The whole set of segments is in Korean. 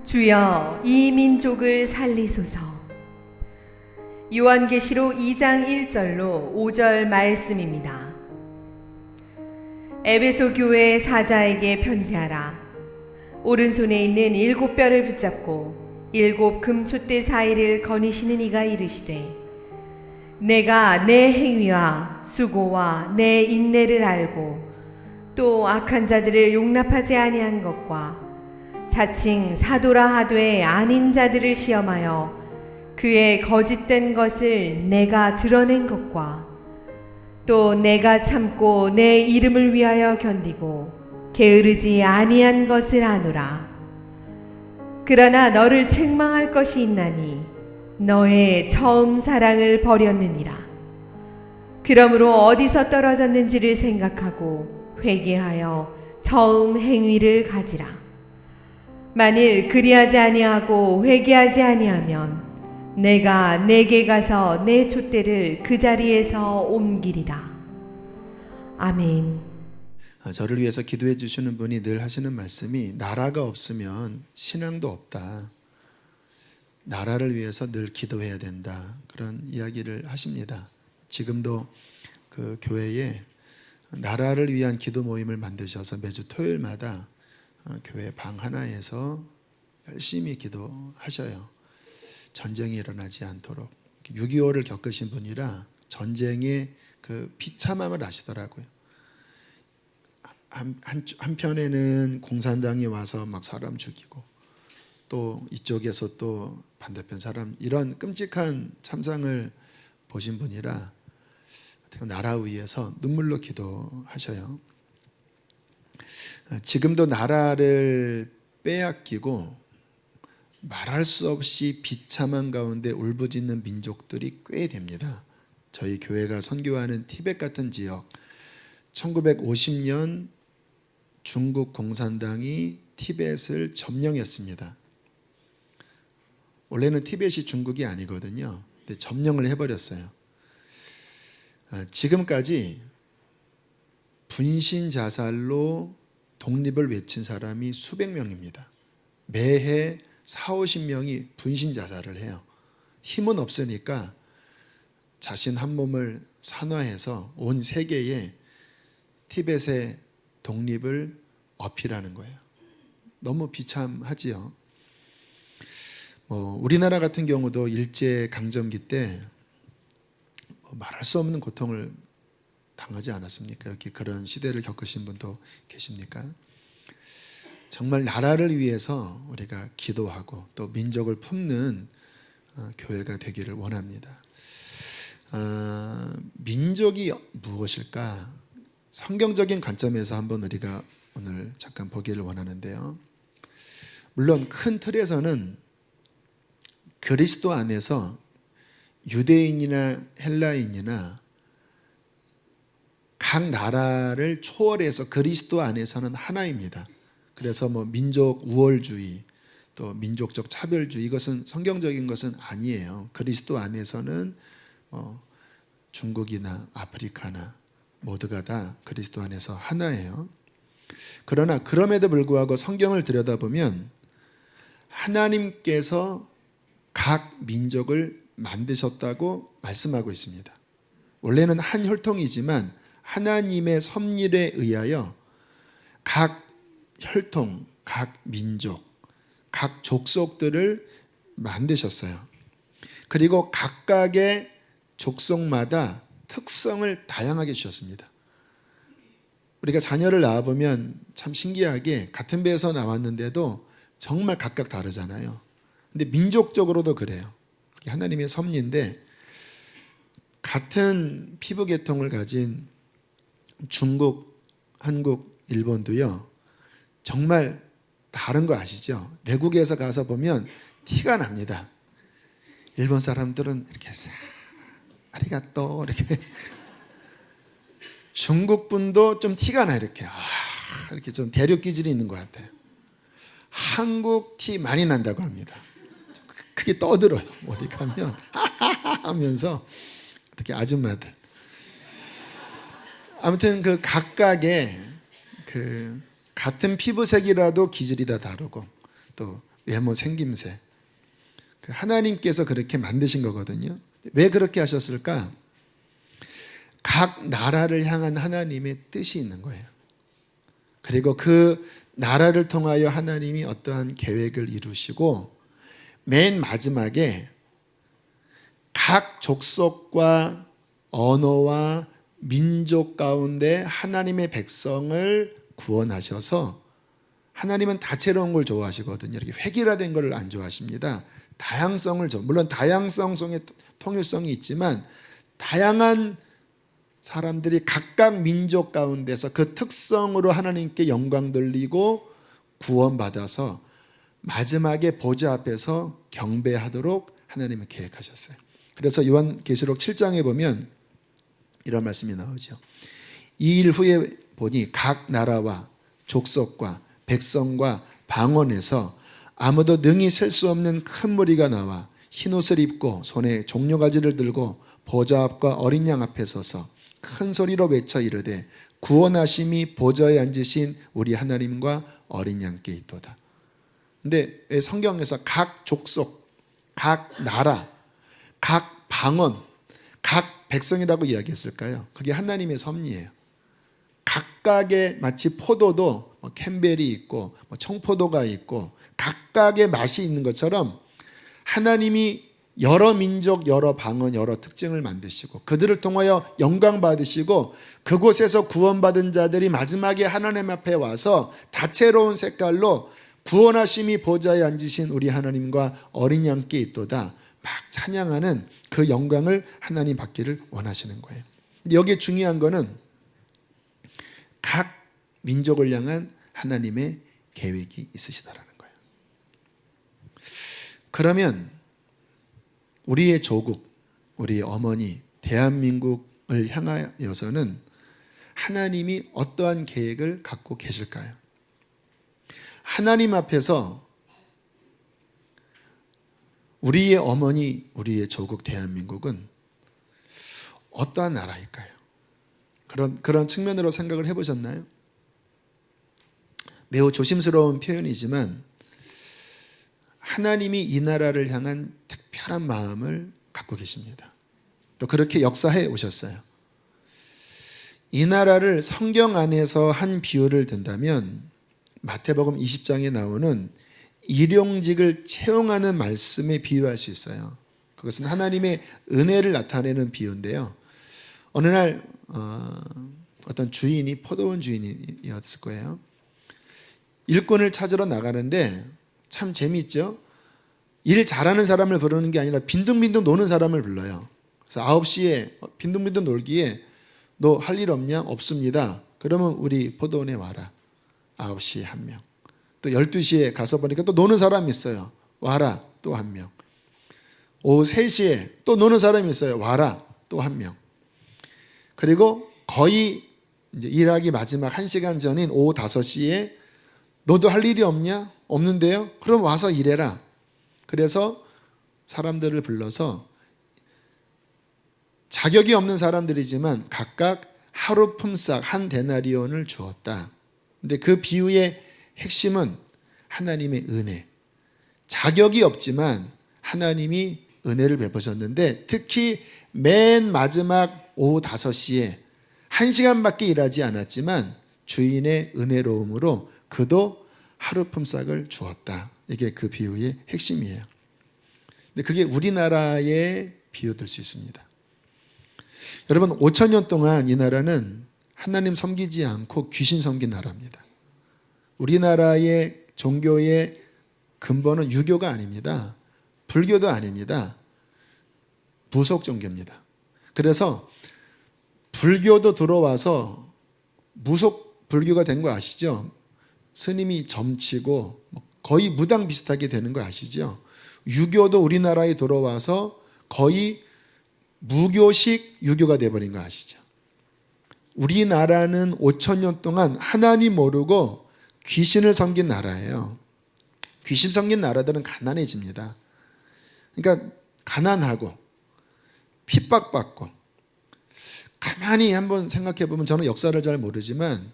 주여 이 민족을 살리소서. 요한계시록 2장 1절로 5절 말씀입니다. 에베소 교회 사자에게 편지하라. 오른손에 있는 7뼈를 붙잡고 7 금촛대 사이를 거니시는 이가 이르시되, 내가 내 행위와 수고와 내 인내를 알고 또 악한 자들을 용납하지 아니한 것과 자칭 사도라 하되 아닌 자들을 시험하여 그의 거짓된 것을 내가 드러낸 것과 또 내가 참고 내 이름을 위하여 견디고 게으르지 아니한 것을 아노라. 그러나 너를 책망할 것이 있나니 너의 처음 사랑을 버렸느니라. 그러므로 어디서 떨어졌는지를 생각하고 회개하여 처음 행위를 가지라. 만일 그리하지 아니하고 회개하지 아니하면 내가 내게 가서 내 촛대를 그 자리에서 옮기리라. 아멘. 저를 위해서 기도해 주시는 분이 늘 하시는 말씀이, 나라가 없으면 신앙도 없다. 나라를 위해서 늘 기도해야 된다. 그런 이야기를 하십니다. 지금도 그 교회에 나라를 위한 기도 모임을 만드셔서 매주 토요일마다 교회 방 하나에서 열심히 기도하셔요. 전쟁이 일어나지 않도록. 6.25를 겪으신 분이라 전쟁의 그 비참함을 아시더라고요. 한편에는 공산당이 와서 막 사람 죽이고, 또 이쪽에서 또 반대편 사람, 이런 끔찍한 참상을 보신 분이라 나라 위해서 눈물로 기도하셔요. 지금도 나라를 빼앗기고 말할 수 없이 비참한 가운데 울부짖는 민족들이 꽤 됩니다. 저희 교회가 선교하는 티벳 같은 지역, 1950년 중국 공산당이 티벳을 점령했습니다. 원래는 티벳이 중국이 아니거든요. 근데 점령을 해버렸어요. 지금까지 분신 자살로 독립을 외친 사람이 수백 명입니다. 매해 40-50명이 분신 자살을 해요. 힘은 없으니까 자신 한 몸을 산화해서 온 세계에 티벳의 독립을 어필하는 거예요. 너무 비참하지요. 우리나라 같은 경우도 일제 강점기 때 말할 수 없는 고통을 당하지 않았습니까? 이렇게 그런 시대를 겪으신 분도 계십니까? 정말 나라를 위해서 우리가 기도하고 또 민족을 품는 교회가 되기를 원합니다. 민족이 무엇일까? 성경적인 관점에서 한번 우리가 오늘 잠깐 보기를 원하는데요. 물론 큰 틀에서는 그리스도 안에서 유대인이나 헬라인이나 각 나라를 초월해서 그리스도 안에서는 하나입니다. 그래서 민족 우월주의, 또 민족적 차별주의, 이것은 성경적인 것은 아니에요. 그리스도 안에서는 중국이나 아프리카나 모두가 다 그리스도 안에서 하나예요. 그러나 그럼에도 불구하고 성경을 들여다보면 하나님께서 각 민족을 만드셨다고 말씀하고 있습니다. 원래는 한 혈통이지만 하나님의 섭리에 의하여 각 혈통, 각 민족, 각 족속들을 만드셨어요. 그리고 각각의 족속마다 특성을 다양하게 주셨습니다. 우리가 자녀를 낳아보면 참 신기하게 같은 배에서 나왔는데도 정말 각각 다르잖아요. 근데 민족적으로도 그래요. 그게 하나님의 섭리인데, 같은 피부 계통을 가진 중국, 한국, 일본도요, 정말 다른 거 아시죠? 외국에서 가서 보면 티가 납니다. 일본 사람들은 이렇게 아리가또 이렇게, 중국 분도 좀 티가 나, 이렇게 이렇게 좀 대륙 기질이 있는 것 같아요. 한국 티 많이 난다고 합니다. 크게 떠들어요. 어디 가면 하면서 특히 아줌마들. 아무튼 그 각각의 그 같은 피부색이라도 기질이 다 다르고 또 외모 생김새. 하나님께서 그렇게 만드신 거거든요. 왜 그렇게 하셨을까? 각 나라를 향한 하나님의 뜻이 있는 거예요. 그리고 그 나라를 통하여 하나님이 어떠한 계획을 이루시고 맨 마지막에 각 족속과 언어와 민족 가운데 하나님의 백성을 구원하셔서, 하나님은 다채로운 걸 좋아하시거든요. 이렇게 획일화된 걸 안 좋아하십니다. 다양성을 물론 다양성 속에 통일성이 있지만 다양한 사람들이 각각 민족 가운데서 그 특성으로 하나님께 영광 돌리고 구원받아서 마지막에 보좌 앞에서 경배하도록 하나님은 계획하셨어요. 그래서 요한계시록 7장에 보면 이런 말씀이 나오죠. 이 일 후에 보니 각 나라와 족속과 백성과 방언에서 아무도 능히 셀 수 없는 큰 무리가 나와 흰옷을 입고 손에 종려가지를 들고 보좌 앞과 어린 양 앞에 서서 큰 소리로 외쳐 이르되 구원하심이 보좌에 앉으신 우리 하나님과 어린 양께 있도다. 근데 왜 성경에서 각 족속, 각 나라, 각 방언, 각 백성이라고 이야기했을까요? 그게 하나님의 섭리예요. 각각의, 마치 포도도 캠벨이 있고 청포도가 있고 각각의 맛이 있는 것처럼 하나님이 여러 민족, 여러 방언, 여러 특징을 만드시고 그들을 통하여 영광 받으시고 그곳에서 구원받은 자들이 마지막에 하나님 앞에 와서 다채로운 색깔로 구원하심이 보좌에 앉으신 우리 하나님과 어린 양께 있도다 막 찬양하는 그 영광을 하나님 받기를 원하시는 거예요. 근데 여기에 중요한 거는 각 민족을 향한 하나님의 계획이 있으시다라는 거예요. 그러면 우리의 조국, 우리의 어머니, 대한민국을 향하여서는 하나님이 어떠한 계획을 갖고 계실까요? 하나님 앞에서 우리의 어머니, 우리의 조국 대한민국은 어떠한 나라일까요? 그런 측면으로 생각을 해보셨나요? 매우 조심스러운 표현이지만 하나님이 이 나라를 향한 특별한 마음을 갖고 계십니다. 또 그렇게 역사해 오셨어요. 이 나라를 성경 안에서 한 비유를 든다면 마태복음 20장에 나오는 일용직을 채용하는 말씀에 비유할 수 있어요. 그것은 하나님의 은혜를 나타내는 비유인데요. 어느 날 어떤 주인이, 포도원 주인이었을 거예요. 일꾼을 찾으러 나가는데 참 재미있죠. 일 잘하는 사람을 부르는 게 아니라 빈둥빈둥 노는 사람을 불러요. 그래서 9시에 빈둥빈둥 놀기에 너 할 일 없냐? 없습니다. 그러면 우리 포도원에 와라. 9시에 한 명. 또 12시에 가서 보니까 또 노는 사람이 있어요. 와라. 또 한 명. 오후 3시에 또 노는 사람이 있어요. 와라. 또 한 명. 그리고 거의 이제 일하기 마지막 1시간 전인 오후 5시에 너도 할 일이 없냐? 없는데요? 그럼 와서 일해라. 그래서 사람들을 불러서 자격이 없는 사람들이지만 각각 하루 품삯 한 데나리온을 주었다. 근데 그 비유의 핵심은 하나님의 은혜. 자격이 없지만 하나님이 은혜를 베푸셨는데 특히 맨 마지막 오후 5시에 1시간밖에 일하지 않았지만 주인의 은혜로움으로 그도 하루 품삯을 주었다. 이게 그 비유의 핵심이에요. 근데 그게 우리나라에 비유될 수 있습니다. 여러분 5,000년 동안 이 나라는 하나님 섬기지 않고 귀신 섬긴 나라입니다. 우리나라의 종교의 근본은 유교가 아닙니다. 불교도 아닙니다. 무속 종교입니다. 그래서 불교도 들어와서 무속 불교가 된 거 아시죠? 스님이 점치고 거의 무당 비슷하게 되는 거 아시죠? 유교도 우리나라에 들어와서 거의 무교식 유교가 돼버린 거 아시죠? 우리나라는 5,000년 동안 하나님 모르고 귀신을 섬긴 나라예요. 귀신 섬긴 나라들은 가난해집니다. 그러니까 가난하고 핍박받고, 가만히 한번 생각해 보면, 저는 역사를 잘 모르지만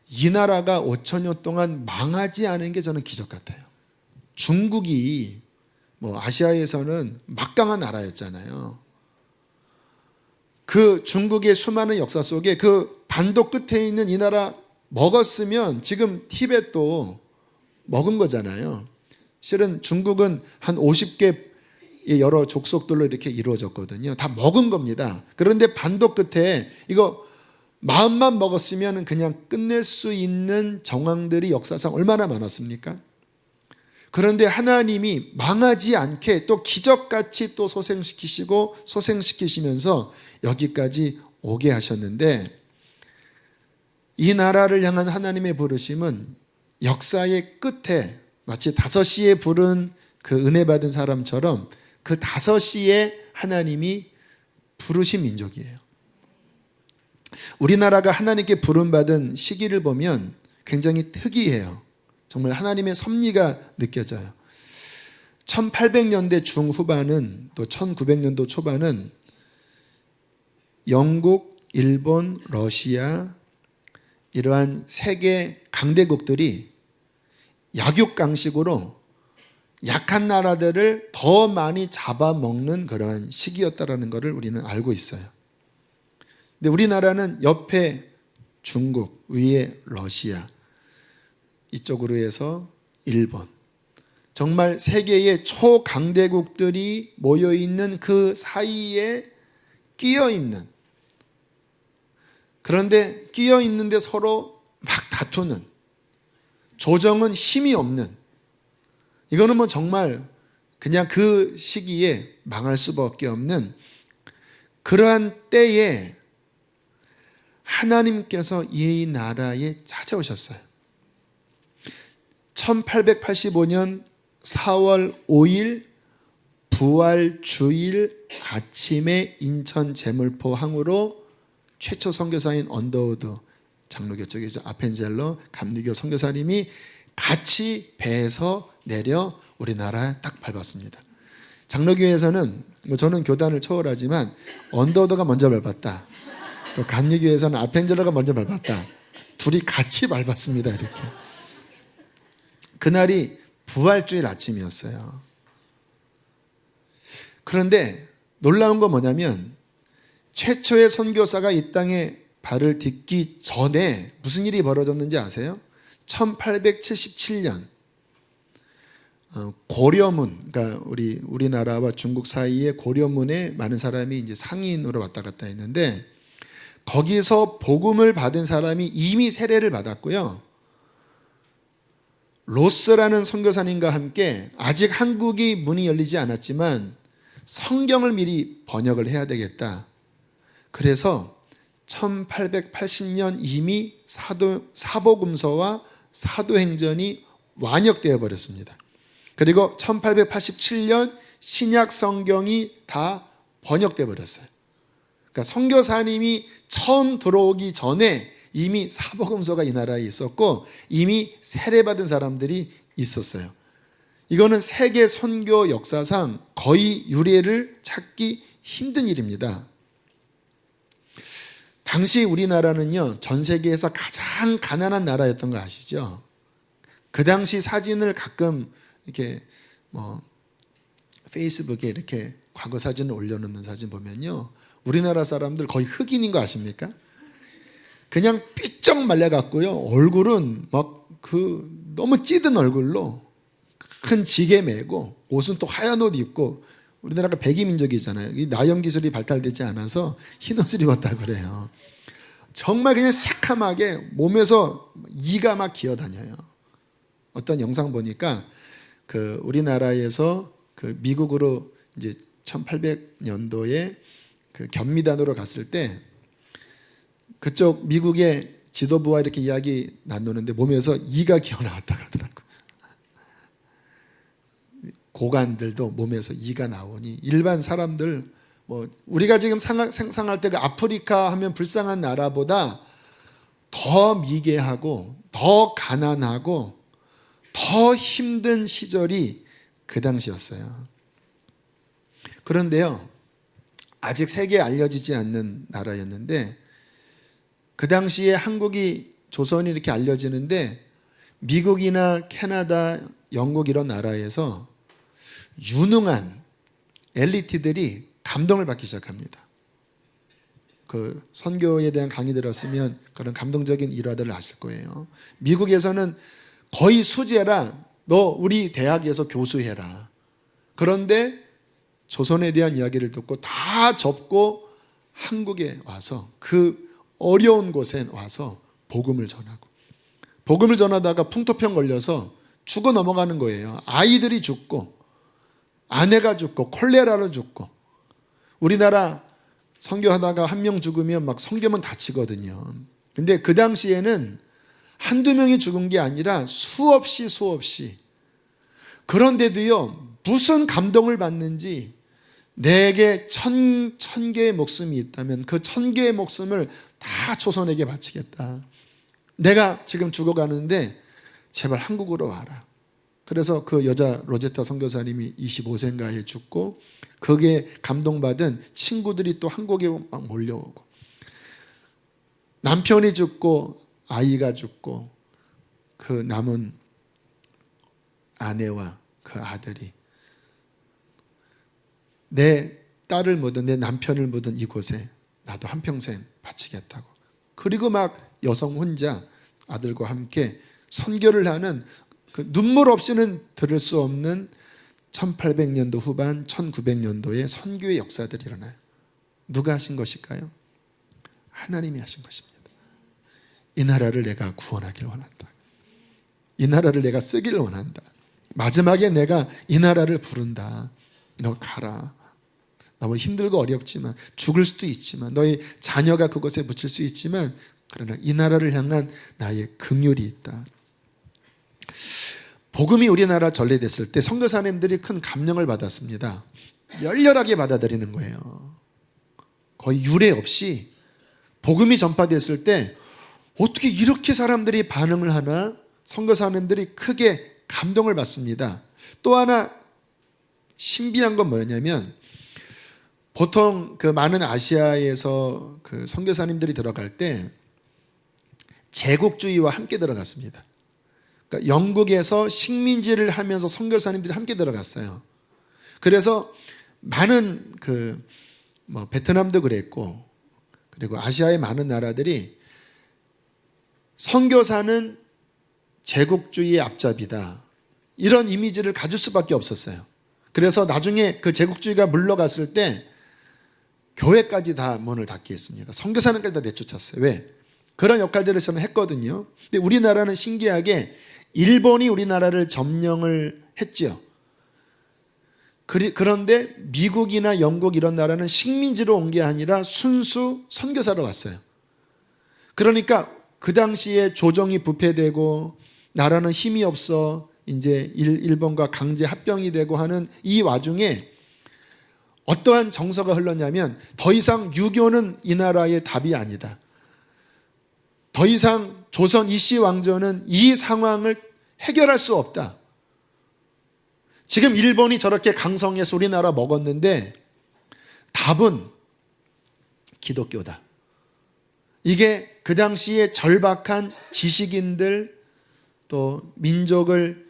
이 나라가 5,000년 동안 망하지 않은 게 저는 기적 같아요. 중국이 아시아에서는 막강한 나라였잖아요. 그 중국의 수많은 역사 속에 그 반도 끝에 있는 이 나라 먹었으면 지금 티벳도 먹은 거잖아요. 실은 중국은 한 50개 여러 족속들로 이렇게 이루어졌거든요. 다 먹은 겁니다. 그런데 반도 끝에 이거 마음만 먹었으면 그냥 끝낼 수 있는 정황들이 역사상 얼마나 많았습니까? 그런데 하나님이 망하지 않게 또 기적같이 또 소생시키시고 소생시키시면서 여기까지 오게 하셨는데, 이 나라를 향한 하나님의 부르심은 역사의 끝에 마치 5시에 부른 그 은혜 받은 사람처럼 그 5시에 하나님이 부르신 민족이에요. 우리나라가 하나님께 부름받은 시기를 보면 굉장히 특이해요. 정말 하나님의 섭리가 느껴져요. 1800년대 중후반은 또 1900년도 초반은 영국, 일본, 러시아 이러한 세계 강대국들이 약육강식으로 약한 나라들을 더 많이 잡아먹는 그러한 시기였다라는 것을 우리는 알고 있어요. 근데 우리나라는 옆에 중국, 위에 러시아, 이쪽으로 해서 일본, 정말 세계의 초강대국들이 모여있는 그 사이에 끼어있는, 그런데 끼어있는데 서로 막 다투는, 조정은 힘이 없는, 이거는 정말 그냥 그 시기에 망할 수밖에 없는 그러한 때에 하나님께서 이 나라에 찾아오셨어요. 1885년 4월 5일 부활주일 아침에 인천 제물포 항으로 최초 선교사인 언더우드 장로교 쪽에서 아펜젤러 감리교 선교사님이 같이 배에서 내려 우리나라에 딱 밟았습니다. 장로교에서는 저는 교단을 초월하지만 언더우드가 먼저 밟았다, 또 감리교에서는 아펜젤러가 먼저 밟았다, 둘이 같이 밟았습니다. 이렇게. 그날이 부활주일 아침이었어요. 그런데 놀라운 건 뭐냐면 최초의 선교사가 이 땅에 발을 딛기 전에 무슨 일이 벌어졌는지 아세요? 1877년 고려문, 그러니까 우리나라와 중국 사이의 고려문에 많은 사람이 이제 상인으로 왔다 갔다 했는데, 거기서 복음을 받은 사람이 이미 세례를 받았고요. 로스라는 선교사님과 함께 아직 한국이 문이 열리지 않았지만 성경을 미리 번역을 해야 되겠다. 그래서 1880년 이미 사복음서와 사도행전이 완역되어 버렸습니다. 그리고 1887년 신약 성경이 다 번역되어 버렸어요. 그러니까 선교사님이 처음 들어오기 전에 이미 사복음서가 이 나라에 있었고 이미 세례받은 사람들이 있었어요. 이거는 세계 선교 역사상 거의 유례를 찾기 힘든 일입니다. 당시 우리나라는요, 전 세계에서 가장 가난한 나라였던 거 아시죠? 그 당시 사진을 가끔 이렇게 페이스북에 이렇게 과거 사진을 올려놓는 사진 보면요, 우리나라 사람들 거의 흑인인 거 아십니까? 그냥 삐쩍 말려갖고요, 얼굴은 너무 찌든 얼굴로 큰 지게 메고 옷은 또 하얀 옷 입고, 우리나라가 백이 민족이잖아요. 이 나염 기술이 발달되지 않아서 흰 옷을 입었다 그래요. 정말 그냥 새카맣게 몸에서 이가 막 기어다녀요. 어떤 영상 보니까 우리나라에서 미국으로 이제 1800년도에 견미단으로 갔을 때 그쪽 미국의 지도부와 이렇게 이야기 나누는데 몸에서 이가 기어 나왔다 하더라고요. 고관들도 몸에서 이가 나오니 일반 사람들, 우리가 지금 상상할 때 그 아프리카 하면 불쌍한 나라보다 더 미개하고 더 가난하고 더 힘든 시절이 그 당시였어요. 그런데요, 아직 세계에 알려지지 않는 나라였는데, 그 당시에 조선이 이렇게 알려지는데 미국이나 캐나다, 영국 이런 나라에서 유능한 엘리트들이 감동을 받기 시작합니다. 그 선교에 대한 강의 들었으면 그런 감동적인 일화들을 아실 거예요. 미국에서는 거의 수재라 너 우리 대학에서 교수해라. 그런데 조선에 대한 이야기를 듣고 다 접고 한국에 와서 그 어려운 곳에 와서 복음을 전하고, 복음을 전하다가 풍토병 걸려서 죽어 넘어가는 거예요. 아이들이 죽고 아내가 죽고 콜레라로 죽고. 우리나라 선교하다가 한 명 죽으면 막 선교만 다치거든요. 근데 그 당시에는 한두 명이 죽은 게 아니라 수없이. 그런데도요, 무슨 감동을 받는지, 내게 천 개의 목숨이 있다면 그 1000개의 목숨을 다 조선에게 바치겠다. 내가 지금 죽어가는데 제발 한국으로 와라. 그래서 그 여자 로제타 선교사님이 25세인가에 죽고, 거기에 감동받은 친구들이 또 한국에 막 몰려오고, 남편이 죽고 아이가 죽고 그 남은 아내와 그 아들이 내 딸을 묻은, 내 남편을 묻은 이곳에 나도 한평생 바치겠다고. 그리고 막 여성 혼자 아들과 함께 선교를 하는, 그 눈물 없이는 들을 수 없는 1800년도 후반 1900년도에 선교의 역사들이 일어나요. 누가 하신 것일까요? 하나님이 하신 것입니다. 이 나라를 내가 구원하길 원한다. 이 나라를 내가 쓰기를 원한다. 마지막에 내가 이 나라를 부른다. 너 가라. 너무 힘들고 어렵지만, 죽을 수도 있지만, 너의 자녀가 그곳에 묻힐 수 있지만, 그러나 이 나라를 향한 나의 긍휼이 있다. 복음이 우리나라 전래됐을 때 선교사님들이 큰 감명을 받았습니다. 열렬하게 받아들이는 거예요. 거의 유례 없이 복음이 전파됐을 때 어떻게 이렇게 사람들이 반응을 하나, 선교사님들이 크게 감동을 받습니다. 또 하나 신비한 건 뭐냐면, 보통 그 많은 아시아에서 그 선교사님들이 들어갈 때 제국주의와 함께 들어갔습니다. 그러니까 영국에서 식민지를 하면서 선교사님들이 함께 들어갔어요. 그래서 많은 베트남도 그랬고, 그리고 아시아의 많은 나라들이 선교사는 제국주의의 앞잡이다, 이런 이미지를 가질 수밖에 없었어요. 그래서 나중에 그 제국주의가 물러갔을 때 교회까지 다 문을 닫게 했습니다. 선교사는까지 다 내쫓았어요. 왜? 그런 역할들을 저는 했거든요. 근데 우리나라는 신기하게 일본이 우리나라를 점령을 했죠. 그런데 미국이나 영국 이런 나라는 식민지로 온 게 아니라 순수 선교사로 왔어요. 그러니까 그 당시에 조정이 부패되고 나라는 힘이 없어 이제 일본과 강제 합병이 되고 하는 이 와중에 어떠한 정서가 흘렀냐면, 더 이상 유교는 이 나라의 답이 아니다. 더 이상 조선 이씨 왕조는 이 상황을 해결할 수 없다. 지금 일본이 저렇게 강성해서 우리나라 먹었는데 답은 기독교다. 이게 그 당시에 절박한 지식인들, 또 민족을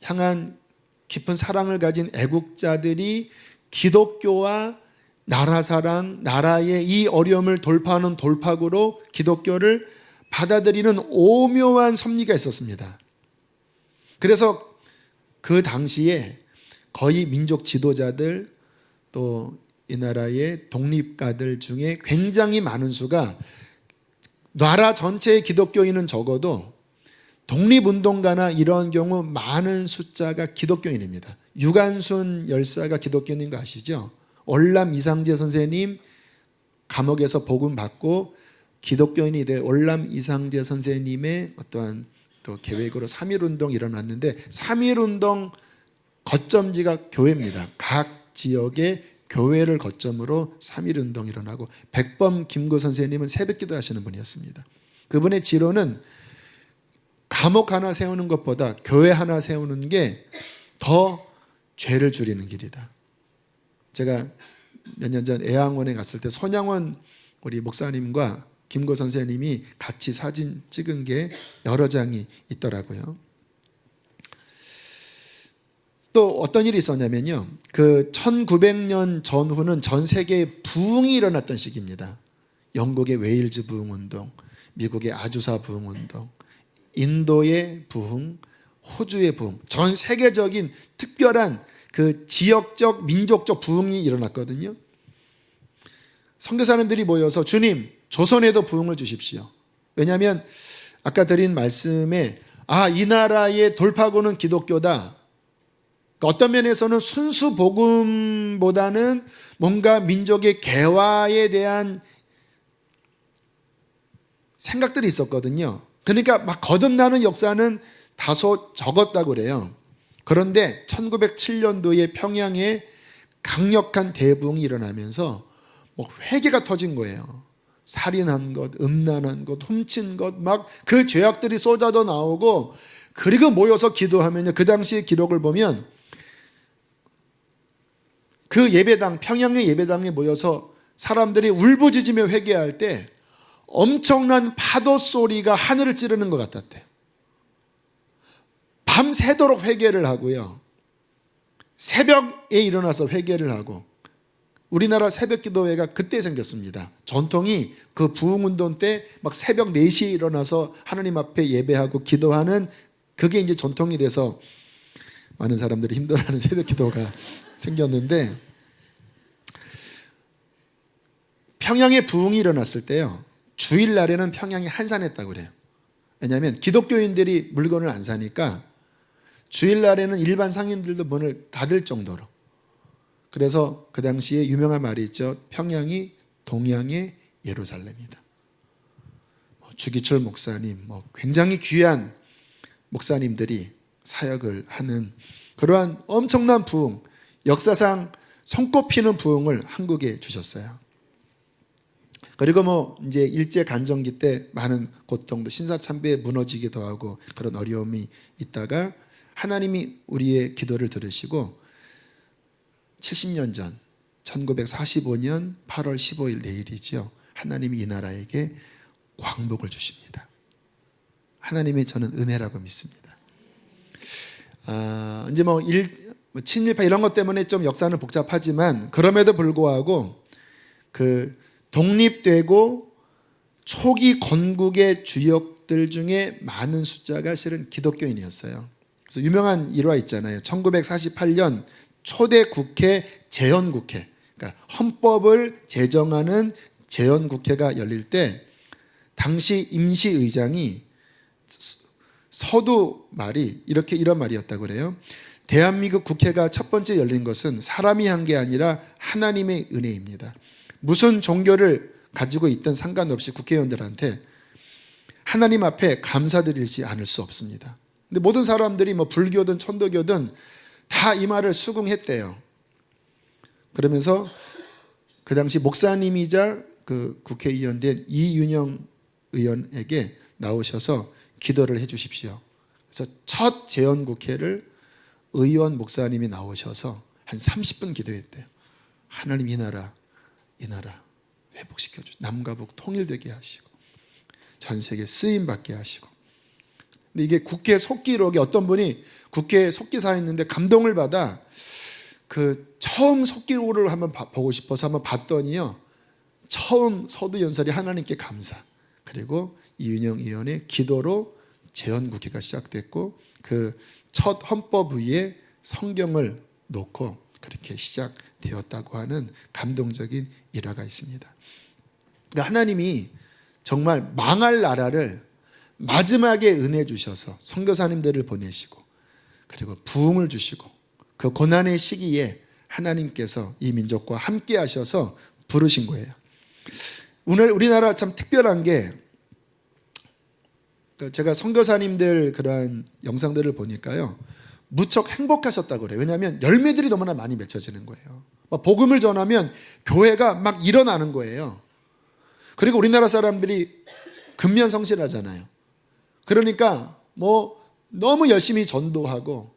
향한 깊은 사랑을 가진 애국자들이 기독교와 나라 사랑, 나라의 이 어려움을 돌파하는 돌파구로 기독교를 받아들이는 오묘한 섭리가 있었습니다. 그래서 그 당시에 거의 민족 지도자들, 또 이 나라의 독립가들 중에 굉장히 많은 수가, 나라 전체의 기독교인은 적어도 독립운동가나 이런 경우 많은 숫자가 기독교인입니다. 유관순 열사가 기독교인인 거 아시죠? 월남 이상재 선생님 감옥에서 복음 받고 기독교인이 돼 월남 이상재 선생님의 어떠한 또 계획으로 3.1운동이 일어났는데, 3.1운동 거점지가 교회입니다. 각 지역의 교회를 거점으로 3.1운동이 일어나고, 백범 김구 선생님은 새벽기도 하시는 분이었습니다. 그분의 지론은 감옥 하나 세우는 것보다 교회 하나 세우는 게 더 죄를 줄이는 길이다. 제가 몇 년 전 애양원에 갔을 때 손양원 우리 목사님과 김구 선생님이 같이 사진 찍은 게 여러 장이 있더라고요. 또 어떤 일이 있었냐면요. 그 1900년 전후는 전 세계에 부흥이 일어났던 시기입니다. 영국의 웨일즈 부흥 운동, 미국의 아주사 부흥 운동, 인도의 부흥, 호주의 부흥, 전 세계적인 특별한 그 지역적 민족적 부흥이 일어났거든요. 선교사님들이 모여서 주님, 조선에도 부흥을 주십시오. 왜냐하면 아까 드린 말씀에 이 나라의 돌파구는 기독교다. 어떤 면에서는 순수 복음보다는 뭔가 민족의 개화에 대한 생각들이 있었거든요. 그러니까 막 거듭나는 역사는 다소 적었다고 그래요. 그런데 1907년도에 평양에 강력한 대부흥이 일어나면서 회개가 터진 거예요. 살인한 것, 음란한 것, 훔친 것, 막 그 죄악들이 쏟아져 나오고, 그리고 모여서 기도하면요, 그 당시의 기록을 보면 그 예배당, 평양의 예배당에 모여서 사람들이 울부짖으며 회개할 때 엄청난 파도 소리가 하늘을 찌르는 것 같았대요. 밤새도록 회개를 하고요, 새벽에 일어나서 회개를 하고. 우리나라 새벽기도회가 그때 생겼습니다. 전통이 그 부흥운동 때 막 새벽 4시에 일어나서 하나님 앞에 예배하고 기도하는, 그게 이제 전통이 돼서 많은 사람들이 힘들어하는 새벽기도가 생겼는데, 평양에 부흥이 일어났을 때요, 주일날에는 평양이 한산했다고 그래요. 왜냐하면 기독교인들이 물건을 안 사니까 주일날에는 일반 상인들도 문을 닫을 정도로. 그래서 그 당시에 유명한 말이 있죠. 평양이 동양의 예루살렘이다. 주기철 목사님, 굉장히 귀한 목사님들이 사역을 하는 그러한 엄청난 부흥, 역사상 손꼽히는 부흥을 한국에 주셨어요. 그리고 이제 일제 간정기 때 많은 고통도, 신사참배에 무너지기도 하고 그런 어려움이 있다가 하나님이 우리의 기도를 들으시고 70년 전 1945년 8월 15일 내일이죠. 하나님이 이 나라에게 광복을 주십니다. 하나님의 저는 은혜라고 믿습니다. 이제 친일파 이런 것 때문에 좀 역사는 복잡하지만, 그럼에도 불구하고 그 독립되고 초기 건국의 주역들 중에 많은 숫자가 실은 기독교인이었어요. 그래서 유명한 일화 있잖아요. 1948년 초대 국회 재헌국회, 그러니까 헌법을 제정하는 재헌국회가 열릴 때 당시 임시의장이 서두 말이 이런 말이었다고 그래요. 대한민국 국회가 첫 번째 열린 것은 사람이 한 게 아니라 하나님의 은혜입니다. 무슨 종교를 가지고 있든 상관없이 국회의원들한테 하나님 앞에 감사드리지 않을 수 없습니다. 근데 모든 사람들이 불교든 천도교든 다 이 말을 수긍했대요. 그러면서 그 당시 목사님이자 그 국회의원 된 이윤영 의원에게 나오셔서 기도를 해 주십시오. 그래서 첫 재헌국회를 의원 목사님이 나오셔서 한 30분 기도했대요. 하나님 이 나라 회복시켜 주시고 남과 북 통일되게 하시고 전 세계 쓰임 받게 하시고. 근데 이게 국회 속기록에 어떤 분이 국회 속기사했는데 감동을 받아 그 처음 속기록을 한번 보고 싶어서 한번 봤더니요, 처음 서두연설이 하나님께 감사, 그리고 이윤영 의원의 기도로 재헌국회가 시작됐고 그 첫 헌법 위에 성경을 놓고 그렇게 시작되었다고 하는 감동적인 일화가 있습니다. 그러니까 하나님이 정말 망할 나라를 마지막에 은혜 주셔서 선교사님들을 보내시고 그리고 부흥을 주시고 그 고난의 시기에 하나님께서 이 민족과 함께 하셔서 부르신 거예요. 오늘 우리나라 참 특별한 게, 제가 선교사님들 그러한 영상들을 보니까요, 무척 행복하셨다고 그래요. 왜냐하면 열매들이 너무나 많이 맺혀지는 거예요. 복음을 전하면 교회가 막 일어나는 거예요. 그리고 우리나라 사람들이 근면성실하잖아요. 그러니까 너무 열심히 전도하고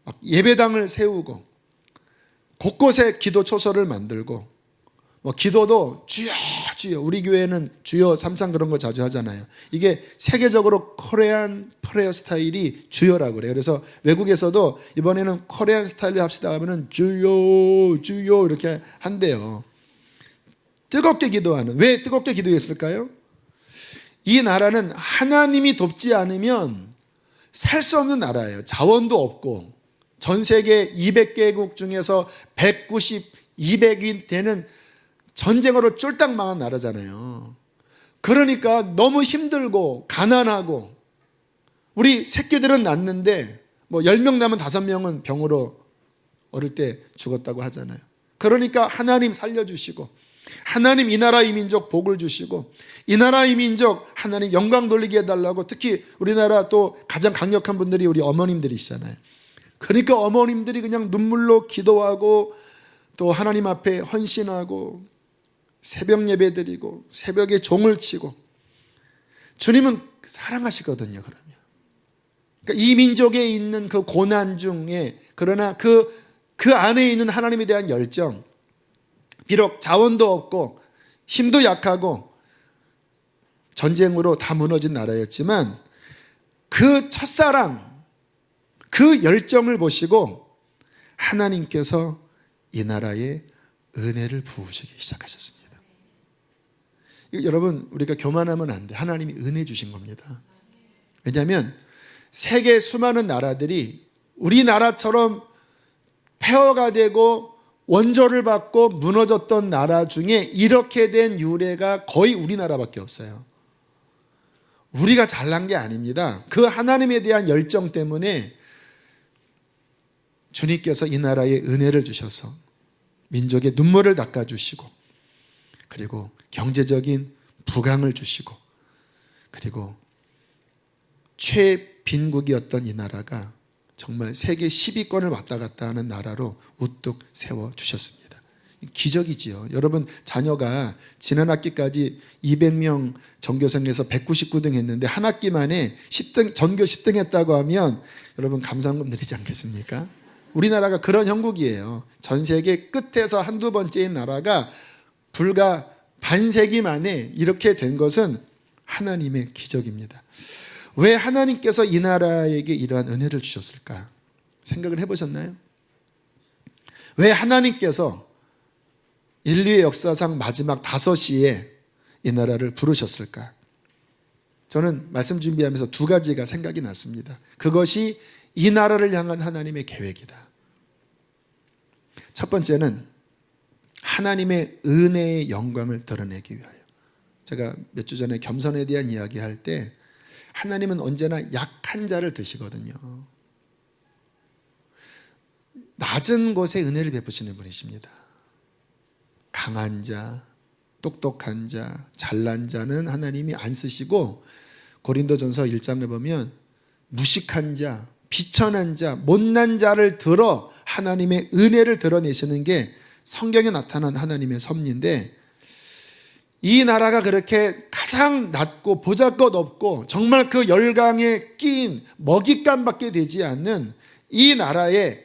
막 예배당을 세우고 곳곳에 기도 초소를 만들고 기도도 주여 주여. 우리 교회는 주여 삼창 그런 거 자주 하잖아요. 이게 세계적으로 코리안 프레어 스타일이 주여라고 그래요. 그래서 외국에서도 이번에는 코리안 스타일로 합시다 하면은 주여 주여 이렇게 한대요. 뜨겁게 기도하는. 왜 뜨겁게 기도했을까요? 이 나라는 하나님이 돕지 않으면 살 수 없는 나라예요. 자원도 없고 전 세계 200개국 중에서 190, 200이 되는 전쟁으로 쫄딱 망한 나라잖아요. 그러니까 너무 힘들고 가난하고 우리 새끼들은 낳는데 뭐 10명 낳으면 5명은 병으로 어릴 때 죽었다고 하잖아요. 그러니까 하나님 살려주시고 하나님 이 나라 이 민족 복을 주시고 이 나라 이 민족 하나님 영광 돌리게 해달라고 특히 우리나라 또 가장 강력한 분들이 우리 어머님들이시잖아요. 그러니까 어머님들이 그냥 눈물로 기도하고 또 하나님 앞에 헌신하고 새벽 예배 드리고 새벽에 종을 치고 주님은 사랑하시거든요. 그러니까 이 민족에 있는 그 고난 중에 그러나 그 안에 있는 하나님에 대한 열정 비록 자원도 없고 힘도 약하고 전쟁으로 다 무너진 나라였지만 그 첫사랑 그 열정을 보시고 하나님께서 이 나라에 은혜를 부으시기 시작하셨습니다. 여러분 우리가 교만하면 안 돼. 하나님이 은혜 주신 겁니다. 왜냐하면 세계 수많은 나라들이 우리나라처럼 폐허가 되고 원조를 받고 무너졌던 나라 중에 이렇게 된 유래가 거의 우리나라밖에 없어요. 우리가 잘난 게 아닙니다. 그 하나님에 대한 열정 때문에 주님께서 이 나라에 은혜를 주셔서 민족의 눈물을 닦아주시고 그리고 경제적인 부강을 주시고 그리고 최빈국이었던 이 나라가 정말 세계 10위권을 왔다 갔다 하는 나라로 우뚝 세워주셨습니다. 기적이지요. 여러분 자녀가 지난 학기까지 200명 전교생에서 199등 했는데 한 학기 만에 10등, 전교 10등 했다고 하면 여러분 감사한금 드리지 않겠습니까? 우리나라가 그런 형국이에요. 전 세계 끝에서 한두 번째인 나라가 불과 반세기 만에 이렇게 된 것은 하나님의 기적입니다. 왜 하나님께서 이 나라에게 이러한 은혜를 주셨을까? 생각을 해보셨나요? 왜 하나님께서 인류의 역사상 마지막 5시에 이 나라를 부르셨을까? 저는 말씀 준비하면서 2가지가 생각이 났습니다. 그것이 이 나라를 향한 하나님의 계획이다. 첫 번째는 하나님의 은혜의 영광을 드러내기 위하여. 제가 몇 주 전에 겸손에 대한 이야기할 때 하나님은 언제나 약한 자를 드시거든요. 낮은 곳에 은혜를 베푸시는 분이십니다. 강한 자, 똑똑한 자, 잘난 자는 하나님이 안 쓰시고 고린도전서 1장에 보면 무식한 자, 비천한 자, 못난 자를 들어 하나님의 은혜를 드러내시는 게 성경에 나타난 하나님의 섭리인데 이 나라가 그렇게 가장 낮고 보잘것 없고 정말 그 열강에 끼인 먹잇감밖에 되지 않는 이 나라에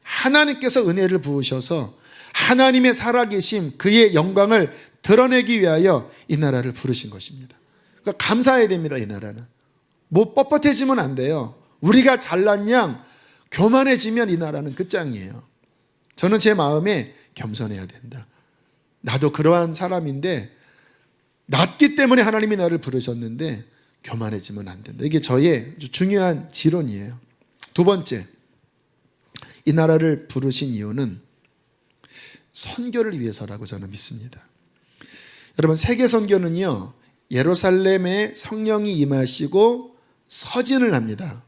하나님께서 은혜를 부으셔서 하나님의 살아계심 그의 영광을 드러내기 위하여 이 나라를 부르신 것입니다. 그러니까 감사해야 됩니다. 이 나라는 뭐 뻣뻣해지면 안 돼요. 우리가 잘난 양 교만해지면 이 나라는 끝장이에요. 저는 제 마음에 겸손해야 된다. 나도 그러한 사람인데 낮기 때문에 하나님이 나를 부르셨는데 교만해지면 안 된다. 이게 저의 중요한 지론이에요. 2번째, 이 나라를 부르신 이유는 선교를 위해서라고 저는 믿습니다. 여러분 세계 선교는요 예루살렘에 성령이 임하시고 서진을 합니다.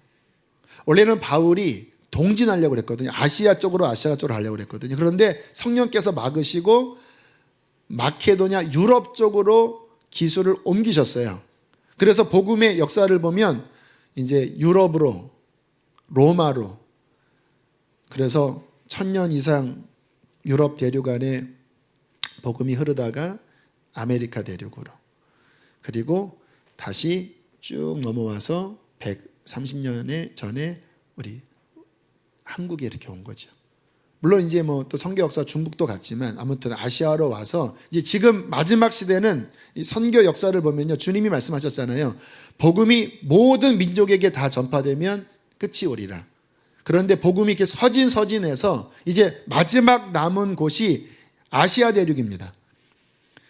원래는 바울이 동진하려고 그랬거든요. 아시아 쪽으로 하려고 그랬거든요. 그런데 성령께서 막으시고 마케도냐 유럽 쪽으로 기술을 옮기셨어요. 그래서 복음의 역사를 보면 이제 유럽으로 로마로 그래서 1000년 이상 유럽 대륙 안에 복음이 흐르다가 아메리카 대륙으로 그리고 다시 쭉 넘어와서 130년 전에 우리 한국에 이렇게 온 거죠. 물론 이제 뭐 또 선교 역사 중국도 갔지만 아무튼 아시아로 와서 이제 지금 마지막 시대는 이 선교 역사를 보면요, 주님이 말씀하셨잖아요. 복음이 모든 민족에게 다 전파되면 끝이 오리라. 그런데 복음이 이렇게 서진해서 이제 마지막 남은 곳이 아시아 대륙입니다.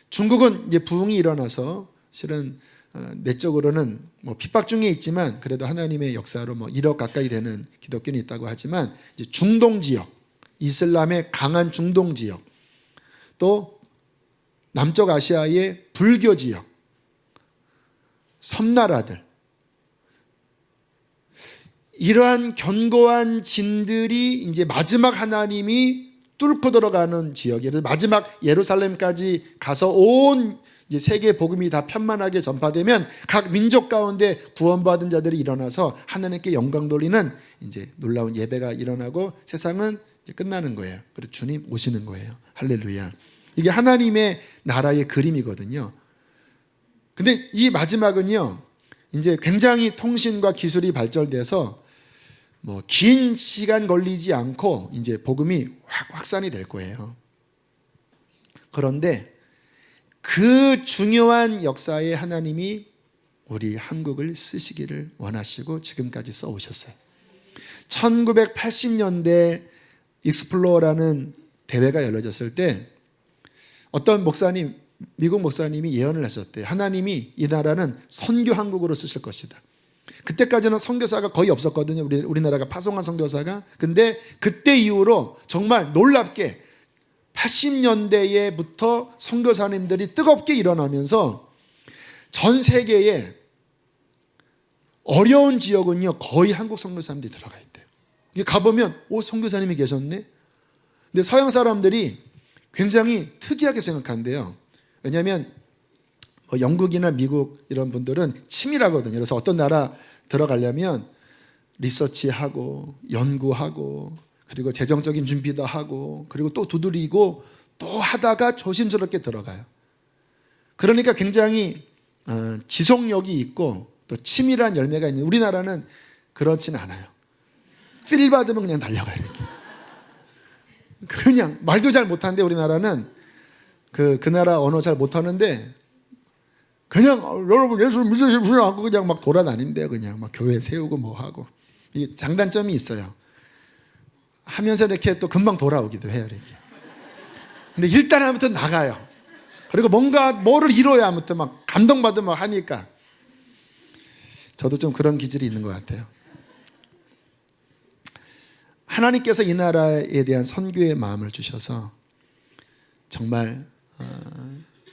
중국은 이제 부흥이 일어나서 실은 내적으로는 뭐 핍박 중에 있지만 그래도 하나님의 역사로 뭐 1억 가까이 되는 기독교는 있다고 하지만 이제 중동 지역, 이슬람의 강한 중동 지역, 또 남쪽 아시아의 불교 지역, 섬나라들, 이러한 견고한 진들이 이제 마지막 하나님이 뚫고 들어가는 지역이에요. 마지막 예루살렘까지 가서 온 이제 세계 복음이 다 편만하게 전파되면 각 민족 가운데 구원받은 자들이 일어나서 하나님께 영광 돌리는 이제 놀라운 예배가 일어나고 세상은 이제 끝나는 거예요. 그리고 주님 오시는 거예요. 할렐루야. 이게 하나님의 나라의 그림이거든요. 근데 이 마지막은요, 이제 굉장히 통신과 기술이 발전돼서 뭐 긴 시간 걸리지 않고 이제 복음이 확산이 될 거예요. 그런데 그 중요한 역사에 하나님이 우리 한국을 쓰시기를 원하시고 지금까지 써오셨어요. 1980년대 익스플로어라는 대회가 열려졌을 때 어떤 목사님, 미국 목사님이 예언을 하셨대요. 하나님이 이 나라는 선교 한국으로 쓰실 것이다. 그때까지는 선교사가 거의 없었거든요. 우리나라가 파송한 선교사가. 근데 그때 이후로 정말 놀랍게 80년대에부터 선교사님들이 뜨겁게 일어나면서 전 세계에 어려운 지역은요, 거의 한국 선교사님들이 들어가 있대요. 가보면 선교사님이 계셨네. 근데 서양 사람들이 굉장히 특이하게 생각한대요. 왜냐하면 영국이나 미국 이런 분들은 치밀하거든요. 그래서 어떤 나라 들어가려면 리서치하고 연구하고 그리고 재정적인 준비도 하고 그리고 또 두드리고 또 하다가 조심스럽게 들어가요. 그러니까 굉장히 지속력이 있고 또 치밀한 열매가 있는, 우리나라는 그렇진 않아요. 필 받으면 그냥 달려가요. 이렇게. 그냥 말도 잘 못하는데 우리나라는 그 나라 언어 잘 못하는데 그냥 여러분 예수 믿으시면 하고 그냥 막 돌아다닌대요. 그냥 막 교회 세우고 뭐 하고. 이 장단점이 있어요. 하면서 이렇게 또 금방 돌아오기도 해요. 이렇게. 근데 일단 아무튼 나가요. 그리고 뭔가 뭐를 이뤄야 아무튼 막 감동받으면 하니까. 저도 좀 그런 기질이 있는 것 같아요. 하나님께서 이 나라에 대한 선교의 마음을 주셔서 정말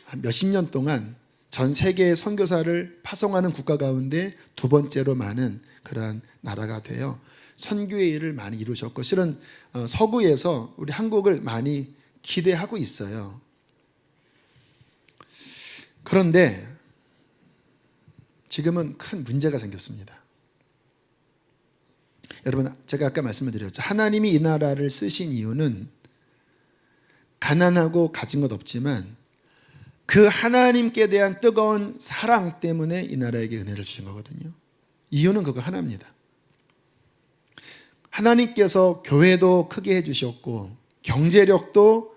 한 몇십 년 동안 전 세계의 선교사를 파송하는 국가 가운데 두 번째로 많은 그러한 나라가 되어 선교의 일을 많이 이루셨고, 실은 서구에서 우리 한국을 많이 기대하고 있어요. 그런데 지금은 큰 문제가 생겼습니다. 여러분, 제가 아까 말씀을 드렸죠. 하나님이 이 나라를 쓰신 이유는 가난하고 가진 것 없지만 그 하나님께 대한 뜨거운 사랑 때문에 이 나라에게 은혜를 주신 거거든요. 이유는 그거 하나입니다. 하나님께서 교회도 크게 해주셨고 경제력도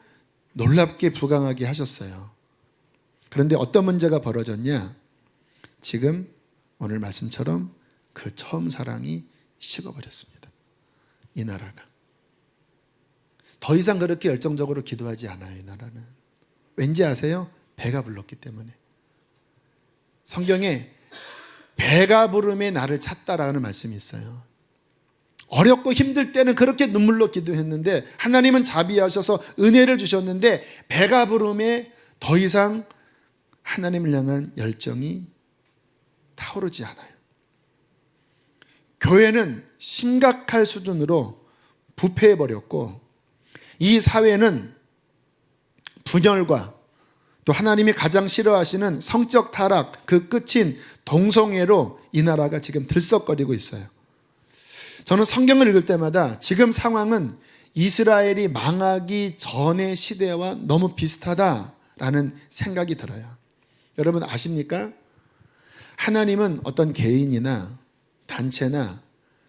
놀랍게 부강하게 하셨어요. 그런데 어떤 문제가 벌어졌냐? 지금 오늘 말씀처럼 그 처음 사랑이 식어버렸습니다. 이 나라가. 더 이상 그렇게 열정적으로 기도하지 않아요. 이 나라는. 왠지 아세요? 배가 불렀기 때문에. 성경에 배가 부름에 나를 찾다라는 말씀이 있어요. 어렵고 힘들 때는 그렇게 눈물로 기도했는데 하나님은 자비하셔서 은혜를 주셨는데 배가 부름에 더 이상 하나님을 향한 열정이 타오르지 않아요. 교회는 심각할 수준으로 부패해버렸고 이 사회는 분열과 또 하나님이 가장 싫어하시는 성적 타락, 그 끝인 동성애로 이 나라가 지금 들썩거리고 있어요. 저는 성경을 읽을 때마다 지금 상황은 이스라엘이 망하기 전의 시대와 너무 비슷하다라는 생각이 들어요. 여러분 아십니까? 하나님은 어떤 개인이나 단체나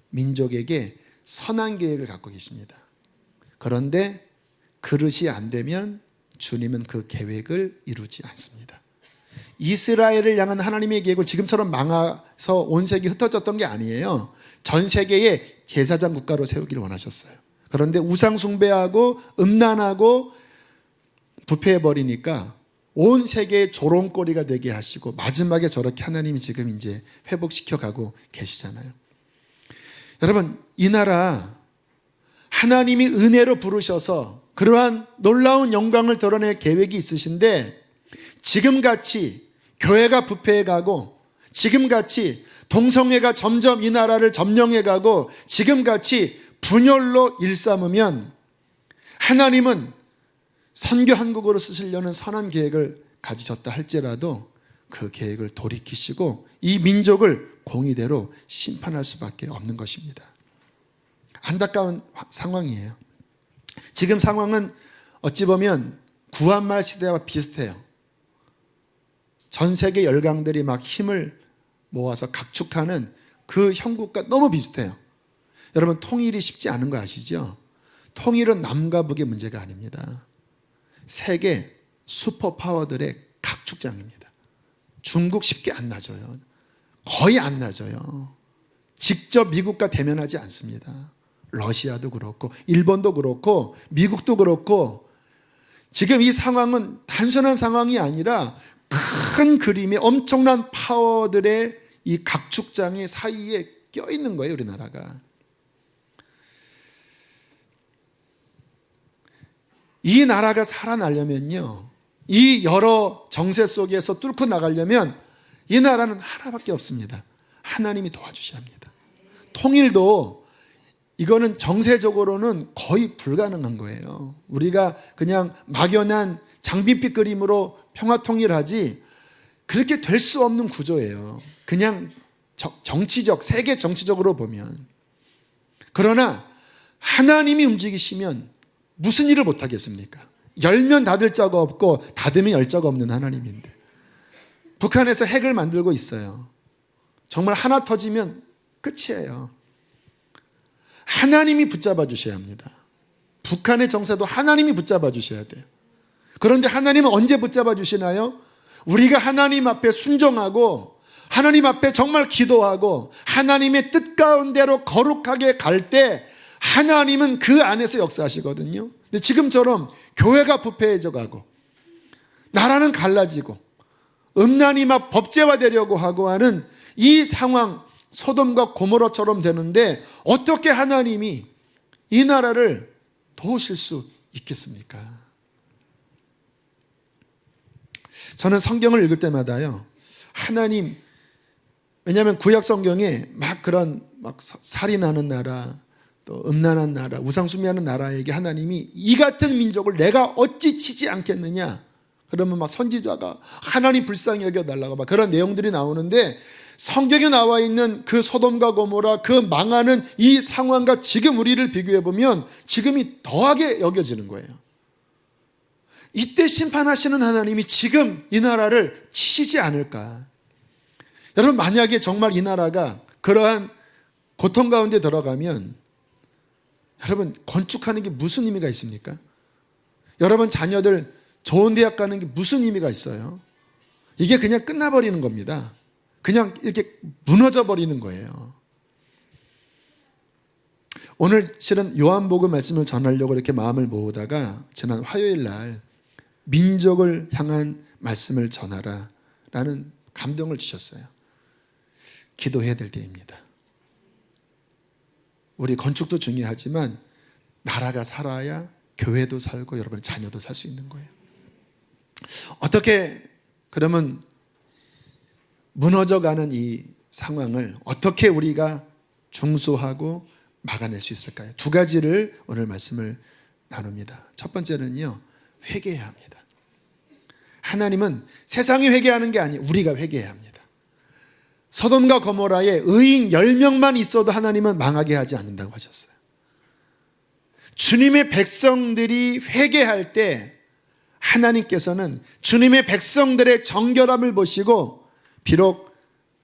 민족에게 선한 계획을 갖고 계십니다. 그런데 그릇이 안 되면 주님은 그 계획을 이루지 않습니다. 이스라엘을 향한 하나님의 계획은 지금처럼 망해서 온 세계 흩어졌던 게 아니에요. 전 세계에 제사장 국가로 세우기를 원하셨어요. 그런데 우상 숭배하고 음란하고 부패해버리니까 온 세계의 조롱거리가 되게 하시고 마지막에 저렇게 하나님이 지금 이제 회복시켜 가고 계시잖아요. 여러분, 이 나라 하나님이 은혜로 부르셔서 그러한 놀라운 영광을 드러낼 계획이 있으신데 지금같이 교회가 부패해가고 지금같이 동성애가 점점 이 나라를 점령해가고 지금같이 분열로 일삼으면 하나님은 선교 한국으로 쓰시려는 선한 계획을 가지셨다 할지라도 그 계획을 돌이키시고 이 민족을 공의대로 심판할 수밖에 없는 것입니다. 안타까운 상황이에요. 지금 상황은 어찌 보면 구한말 시대와 비슷해요. 전 세계 열강들이 막 힘을 모아서 각축하는 그 형국과 너무 비슷해요. 여러분, 통일이 쉽지 않은 거 아시죠? 통일은 남과 북의 문제가 아닙니다. 세계 슈퍼파워들의 각축장입니다. 중국 쉽게 안 놔줘요. 거의 안 놔줘요. 직접 미국과 대면하지 않습니다. 러시아도 그렇고 일본도 그렇고 미국도 그렇고 지금 이 상황은 단순한 상황이 아니라 큰 그림의 엄청난 파워들의 이 각축장의 사이에 껴있는 거예요, 우리나라가. 이 나라가 살아나려면요, 이 여러 정세 속에서 뚫고 나가려면 이 나라는 하나밖에 없습니다. 하나님이 도와주셔야 합니다. 통일도 이거는 정세적으로는 거의 불가능한 거예요. 우리가 그냥 막연한 장밋빛 그림으로 평화통일하지 그렇게 될 수 없는 구조예요. 그냥 정치적, 세계 정치적으로 보면. 그러나 하나님이 움직이시면 무슨 일을 못하겠습니까? 열면 닫을 자가 없고 닫으면 열 자가 없는 하나님인데 북한에서 핵을 만들고 있어요. 정말 하나 터지면 끝이에요. 하나님이 붙잡아 주셔야 합니다. 북한의 정세도 하나님이 붙잡아 주셔야 돼요. 그런데 하나님은 언제 붙잡아 주시나요? 우리가 하나님 앞에 순종하고 하나님 앞에 정말 기도하고 하나님의 뜻 가운데로 거룩하게 갈 때 하나님은 그 안에서 역사하시거든요. 근데 지금처럼 교회가 부패해져 가고 나라는 갈라지고 음란이 막 법제화되려고 하고 하는 이 상황, 소돔과 고모라처럼 되는데 어떻게 하나님이 이 나라를 도우실 수 있겠습니까? 저는 성경을 읽을 때마다요, 하나님, 왜냐하면 구약 성경에 막 그런 막 살인하는 나라, 또 음란한 나라, 우상숭배하는 나라에게 하나님이 이 같은 민족을 내가 어찌 치지 않겠느냐, 그러면 막 선지자가 하나님 불쌍히 여겨달라고 막 그런 내용들이 나오는데 성경에 나와 있는 그 소돔과 고모라, 그 망하는 이 상황과 지금 우리를 비교해 보면 지금이 더하게 여겨지는 거예요. 이때 심판하시는 하나님이 지금 이 나라를 치시지 않을까? 여러분, 만약에 정말 이 나라가 그러한 고통 가운데 들어가면 여러분, 건축하는 게 무슨 의미가 있습니까? 여러분 자녀들 좋은 대학 가는 게 무슨 의미가 있어요? 이게 그냥 끝나버리는 겁니다. 그냥 이렇게 무너져 버리는 거예요. 오늘 실은 요한복음 말씀을 전하려고 이렇게 마음을 모으다가 지난 화요일 날 민족을 향한 말씀을 전하라 라는 감동을 주셨어요. 기도해야 될 때입니다. 우리 건축도 중요하지만 나라가 살아야 교회도 살고 여러분의 자녀도 살 수 있는 거예요. 어떻게 그러면 무너져가는 이 상황을 어떻게 우리가 중소하고 막아낼 수 있을까요? 두 가지를 오늘 말씀을 나눕니다. 첫 번째는요, 회개해야 합니다. 하나님은 세상이 회개하는 게 아니에요. 우리가 회개해야 합니다. 소돔과 고모라에 의인 10명만 있어도 하나님은 망하게 하지 않는다고 하셨어요. 주님의 백성들이 회개할 때 하나님께서는 주님의 백성들의 정결함을 보시고 비록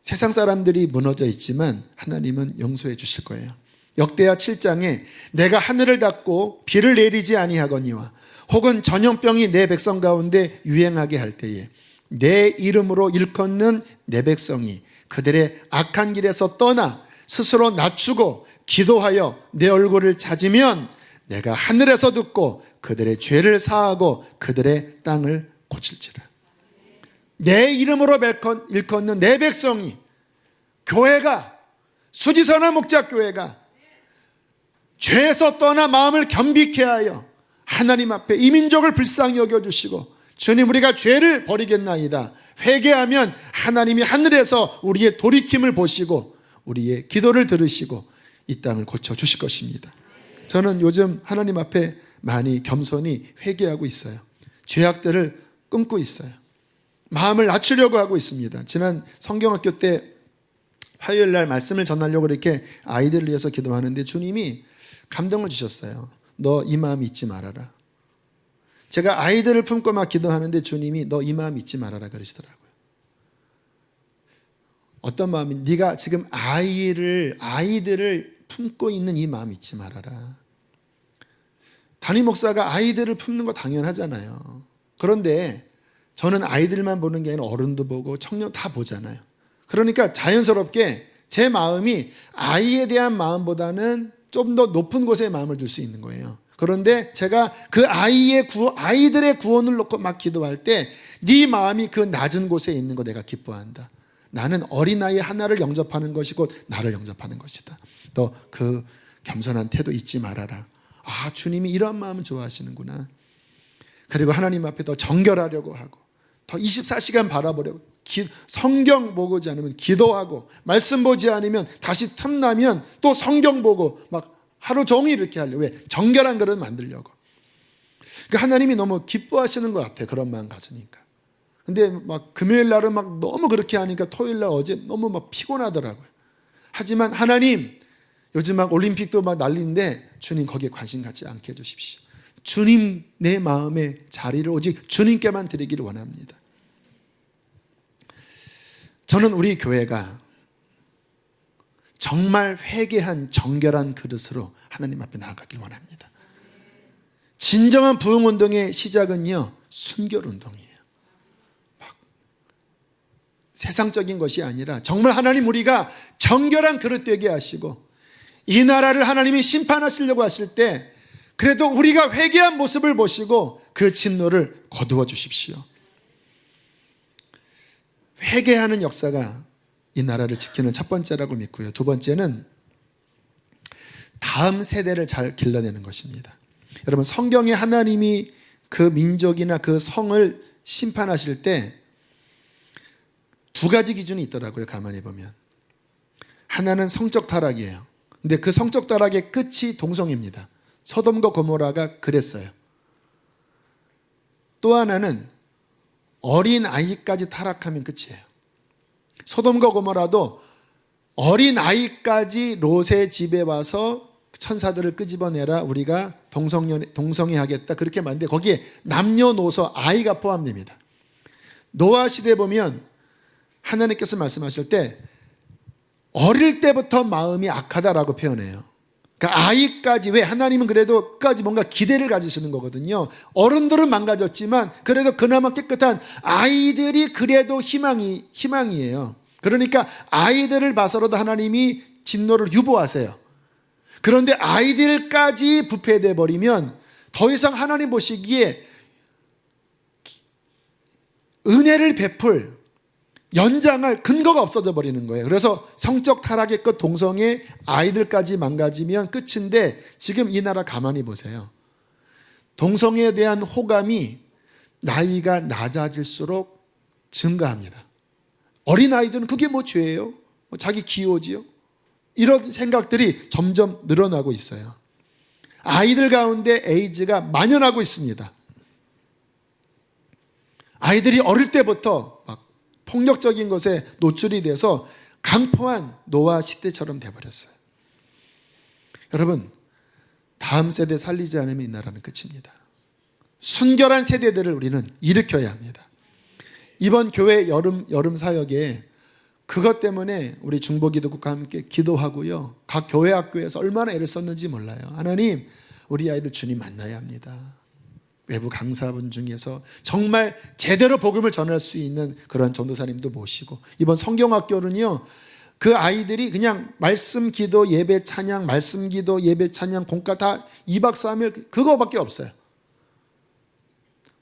세상 사람들이 무너져 있지만 하나님은 용서해 주실 거예요. 역대하 7장에 내가 하늘을 닫고 비를 내리지 아니하거니와 혹은 전염병이 내 백성 가운데 유행하게 할 때에 내 이름으로 일컫는 내 백성이 그들의 악한 길에서 떠나 스스로 낮추고 기도하여 내 얼굴을 찾으면 내가 하늘에서 듣고 그들의 죄를 사하고 그들의 땅을 고칠지라. 내 이름으로 일컫는 내 백성이, 교회가, 수지선한 목자교회가 죄에서 떠나 마음을 겸비케 하여 하나님 앞에 이 민족을 불쌍히 여겨주시고, 주님 우리가 죄를 버리겠나이다, 회개하면 하나님이 하늘에서 우리의 돌이킴을 보시고 우리의 기도를 들으시고 이 땅을 고쳐주실 것입니다. 저는 요즘 하나님 앞에 많이 겸손히 회개하고 있어요. 죄악들을 끊고 있어요. 마음을 낮추려고 하고 있습니다. 지난 성경학교 때 화요일 날 말씀을 전하려고 이렇게 아이들을 위해서 기도하는데 주님이 감동을 주셨어요. 너 이 마음 잊지 말아라. 제가 아이들을 품고 막 기도하는데 주님이 너 이 마음 잊지 말아라 그러시더라고요. 어떤 마음이, 네가 지금 아이들을 품고 있는 이 마음 잊지 말아라. 담임 목사가 아이들을 품는 거 당연하잖아요. 그런데 저는 아이들만 보는 게 아니라 어른도 보고 청년 다 보잖아요. 그러니까 자연스럽게 제 마음이 아이에 대한 마음보다는 좀 더 높은 곳에 마음을 둘 수 있는 거예요. 그런데 제가 그 아이들의 구원을 놓고 막 기도할 때 네 마음이 그 낮은 곳에 있는 거 내가 기뻐한다. 나는 어린아이 하나를 영접하는 것이 곧 나를 영접하는 것이다. 또 그 겸손한 태도 잊지 말아라. 아, 주님이 이런 마음을 좋아하시는구나. 그리고 하나님 앞에 더 정결하려고 하고 더 24시간 바라보려고, 성경 보지 않으면 기도하고, 말씀 보지 않으면 다시 틈나면 또 성경 보고 막 하루 종일 이렇게 하려고. 왜? 정결한 그릇 만들려고. 그러니까 하나님이 너무 기뻐하시는 것 같아요. 그런 마음 가지니까. 근데 막 금요일 날은 막 너무 그렇게 하니까 토요일 날 어제 너무 막 피곤하더라고요. 하지만 하나님, 요즘 막 올림픽도 막 난리인데 주님 거기에 관심 갖지 않게 해주십시오. 주님 내 마음의 자리를 오직 주님께만 드리기를 원합니다. 저는 우리 교회가 정말 회개한 정결한 그릇으로 하나님 앞에 나아가길 원합니다. 진정한 부흥운동의 시작은요, 순결운동이에요. 막 세상적인 것이 아니라 정말 하나님 우리가 정결한 그릇 되게 하시고 이 나라를 하나님이 심판하시려고 하실 때 그래도 우리가 회개한 모습을 보시고 그 진노를 거두어 주십시오. 회개하는 역사가 이 나라를 지키는 첫 번째라고 믿고요. 두 번째는 다음 세대를 잘 길러내는 것입니다. 여러분, 성경에 하나님이 그 민족이나 그 성을 심판하실 때 두 가지 기준이 있더라고요. 가만히 보면 하나는 성적 타락이에요. 근데 그 성적 타락의 끝이 동성입니다. 소돔과 고모라가 그랬어요. 또 하나는 어린 아이까지 타락하면 끝이에요. 소돔과 고모라도 어린 아이까지 롯의 집에 와서 천사들을 끄집어내라, 우리가 동성애하겠다, 그렇게 말하는데 거기에 남녀노소 아이가 포함됩니다. 노아 시대 보면 하나님께서 말씀하실 때 어릴 때부터 마음이 악하다라고 표현해요. 그러니까 아이까지, 왜? 하나님은 그래도 끝까지 뭔가 기대를 가지시는 거거든요. 어른들은 망가졌지만 그래도 그나마 깨끗한 아이들이 그래도 희망이에요. 그러니까 아이들을 봐서라도 하나님이 진노를 유보하세요. 그런데 아이들까지 부패돼 버리면 더 이상 하나님 보시기에 은혜를 베풀, 연장할 근거가 없어져 버리는 거예요. 그래서 성적 타락의 끝 동성애, 아이들까지 망가지면 끝인데 지금 이 나라 가만히 보세요. 동성애에 대한 호감이 나이가 낮아질수록 증가합니다. 어린아이들은 그게 뭐 죄예요? 자기 기호지요? 이런 생각들이 점점 늘어나고 있어요. 아이들 가운데 에이즈가 만연하고 있습니다. 아이들이 어릴 때부터 막 폭력적인 것에 노출이 돼서 강포한 노아 시대처럼 돼버렸어요. 여러분, 다음 세대 살리지 않으면 이 나라는 끝입니다. 순결한 세대들을 우리는 일으켜야 합니다. 이번 교회 여름 사역에 그것 때문에 우리 중보기도국과 함께 기도하고요. 각 교회 학교에서 얼마나 애를 썼는지 몰라요. 하나님, 우리 아이들 주님 만나야 합니다. 외부 강사분 중에서 정말 제대로 복음을 전할 수 있는 그런 전도사님도 모시고, 이번 성경학교는요, 그 아이들이 그냥 말씀 기도 예배 찬양, 말씀 기도 예배 찬양 공과 다 2박 3일 그거밖에 없어요.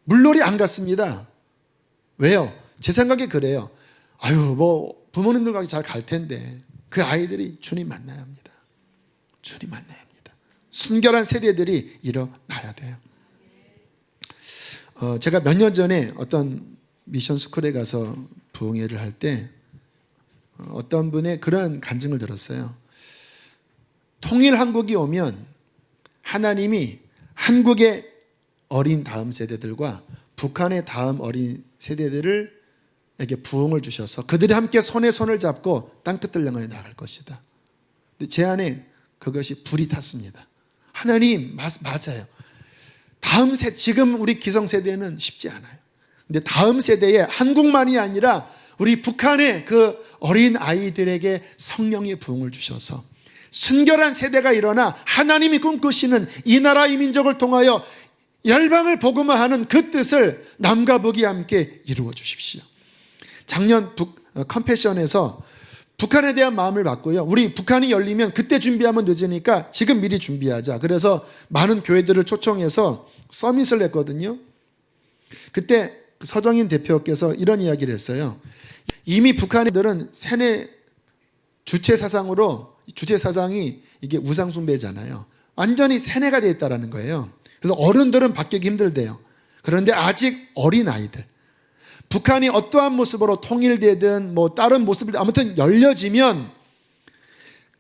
물놀이 안 갔습니다. 왜요? 제 생각에 그래요. 아유, 뭐 부모님들과 잘 갈 텐데 그 아이들이 주님 만나야 합니다. 주님 만나야 합니다. 순결한 세대들이 일어나야 돼요. 제가 몇 년 전에 어떤 미션 스쿨에 가서 부흥회를 할 때 어떤 분의 그런 간증을 들었어요. 통일 한국이 오면 하나님이 한국의 어린 다음 세대들과 북한의 다음 어린 세대들에게 부흥을 주셔서 그들이 함께 손에 손을 잡고 땅끝을 향하여 나갈 것이다. 근데 제 안에 그것이 불이 탔습니다. 하나님, 맞아요. 다음 지금 우리 기성세대는 쉽지 않아요. 근데 다음 세대에 한국만이 아니라 우리 북한의 그 어린 아이들에게 성령의 부흥을 주셔서 순결한 세대가 일어나 하나님이 꿈꾸시는 이 나라 이 민족을 통하여 열방을 복음화하는 그 뜻을 남과 북이 함께 이루어 주십시오. 작년 컴패션에서 북한에 대한 마음을 받고요. 우리 북한이 열리면 그때 준비하면 늦으니까 지금 미리 준비하자. 그래서 많은 교회들을 초청해서 서밋을 했거든요. 그때 서정인 대표께서 이런 이야기를 했어요. 이미 북한애들은 세뇌 주체 사상이 이게 우상 숭배잖아요. 완전히 세뇌가 되어 있다는 거예요. 그래서 어른들은 바뀌기 힘들대요. 그런데 아직 어린 아이들, 북한이 어떠한 모습으로 통일되든 뭐 다른 모습이든 아무튼 열려지면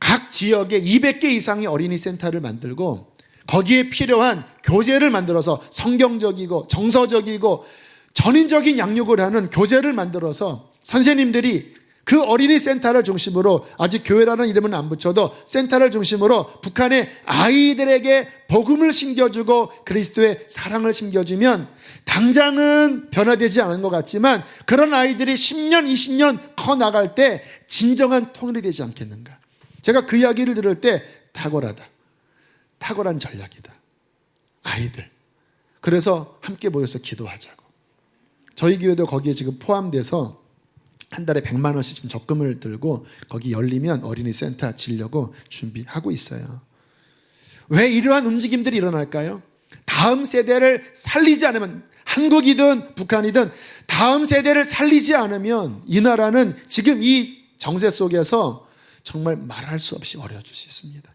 각 지역에 200개 이상의 어린이 센터를 만들고 거기에 필요한 교재를 만들어서 성경적이고 정서적이고 전인적인 양육을 하는 교재를 만들어서 선생님들이 그 어린이 센터를 중심으로, 아직 교회라는 이름은 안 붙여도 센터를 중심으로 북한의 아이들에게 복음을 심겨주고 그리스도의 사랑을 심겨주면 당장은 변화되지 않은 것 같지만 그런 아이들이 10년, 20년 커 나갈 때 진정한 통일이 되지 않겠는가. 제가 그 이야기를 들을 때 탁월한 전략이다. 아이들. 그래서 함께 모여서 기도하자고. 저희 교회도 거기에 지금 포함돼서 한 달에 100만 원씩 지금 적금을 들고 거기 열리면 어린이 센터 지려고 준비하고 있어요. 왜 이러한 움직임들이 일어날까요? 다음 세대를 살리지 않으면, 한국이든 북한이든 다음 세대를 살리지 않으면 이 나라는 지금 이 정세 속에서 정말 말할 수 없이 어려워질 수 있습니다.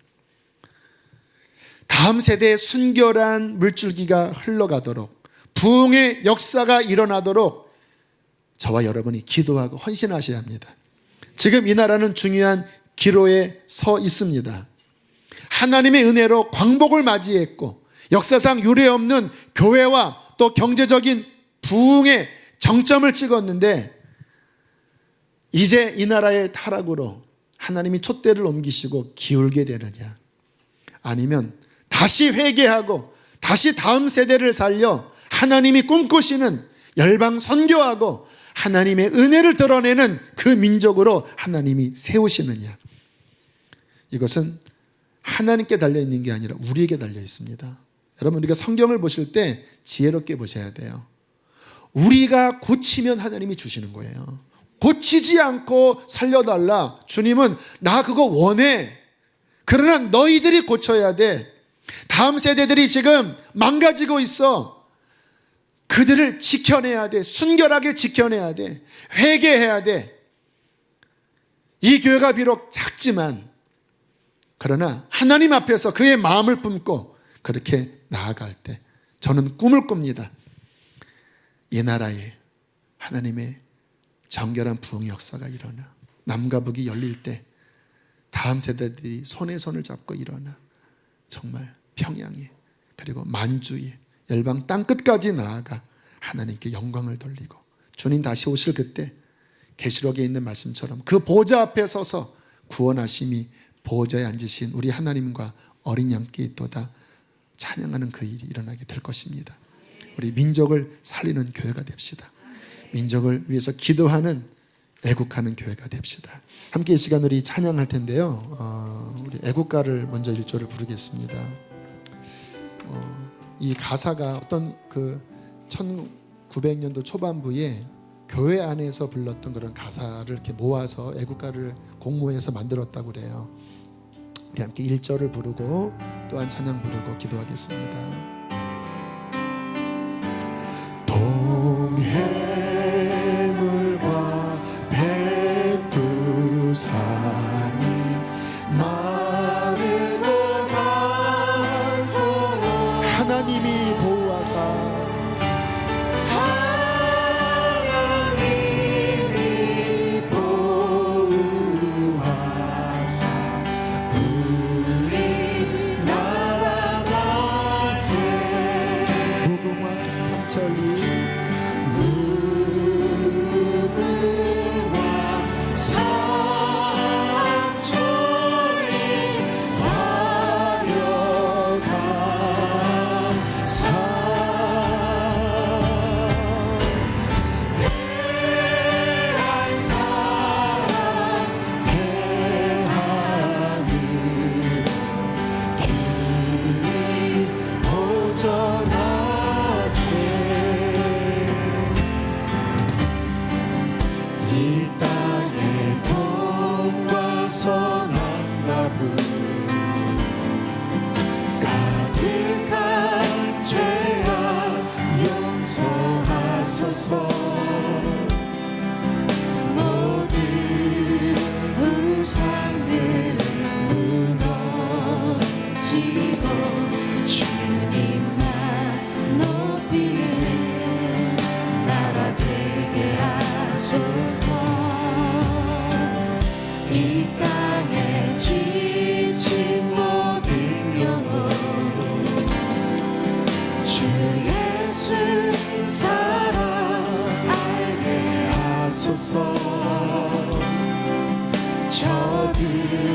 다음 세대의 순결한 물줄기가 흘러가도록, 부흥의 역사가 일어나도록 저와 여러분이 기도하고 헌신하셔야 합니다. 지금 이 나라는 중요한 기로에 서 있습니다. 하나님의 은혜로 광복을 맞이했고 역사상 유례없는 교회와 또 경제적인 부흥의 정점을 찍었는데 이제 이 나라의 타락으로 하나님이 촛대를 옮기시고 기울게 되느냐, 아니면 다시 회개하고 다시 다음 세대를 살려 하나님이 꿈꾸시는 열방 선교하고 하나님의 은혜를 드러내는 그 민족으로 하나님이 세우시느냐. 이것은 하나님께 달려있는 게 아니라 우리에게 달려 있습니다. 여러분, 우리가 성경을 보실 때 지혜롭게 보셔야 돼요. 우리가 고치면 하나님이 주시는 거예요. 고치지 않고 살려달라. 주님은 나 그거 원해. 그러나 너희들이 고쳐야 돼. 다음 세대들이 지금 망가지고 있어. 그들을 지켜내야 돼. 순결하게 지켜내야 돼. 회개해야 돼. 이 교회가 비록 작지만 그러나 하나님 앞에서 그의 마음을 품고 그렇게 나아갈 때 저는 꿈을 꿉니다. 이 나라에 하나님의 정결한 부흥의 역사가 일어나 남과 북이 열릴 때 다음 세대들이 손에 손을 잡고 일어나 정말 평양에 그리고 만주에 열방 땅끝까지 나아가 하나님께 영광을 돌리고 주님 다시 오실 그때 계시록에 있는 말씀처럼 그 보좌 앞에 서서 구원하심이 보좌에 앉으신 우리 하나님과 어린 양께 있도다 찬양하는 그 일이 일어나게 될 것입니다. 우리 민족을 살리는 교회가 됩시다. 민족을 위해서 기도하는 애국하는 교회가 됩시다. 함께 이 시간 우리 찬양할 텐데요. 우리 애국가를 먼저 1조를 부르겠습니다. 이 가사가 어떤 그 1900년도 초반부에 교회 안에서 불렀던 그런 가사를 이렇게 모아서 애국가를 공모해서 만들었다고 그래요. 우리 함께 1절을 부르고 또한 찬양 부르고 기도하겠습니다. 동해물과 백두산이 마르고 닳도록 하나님이 보호하사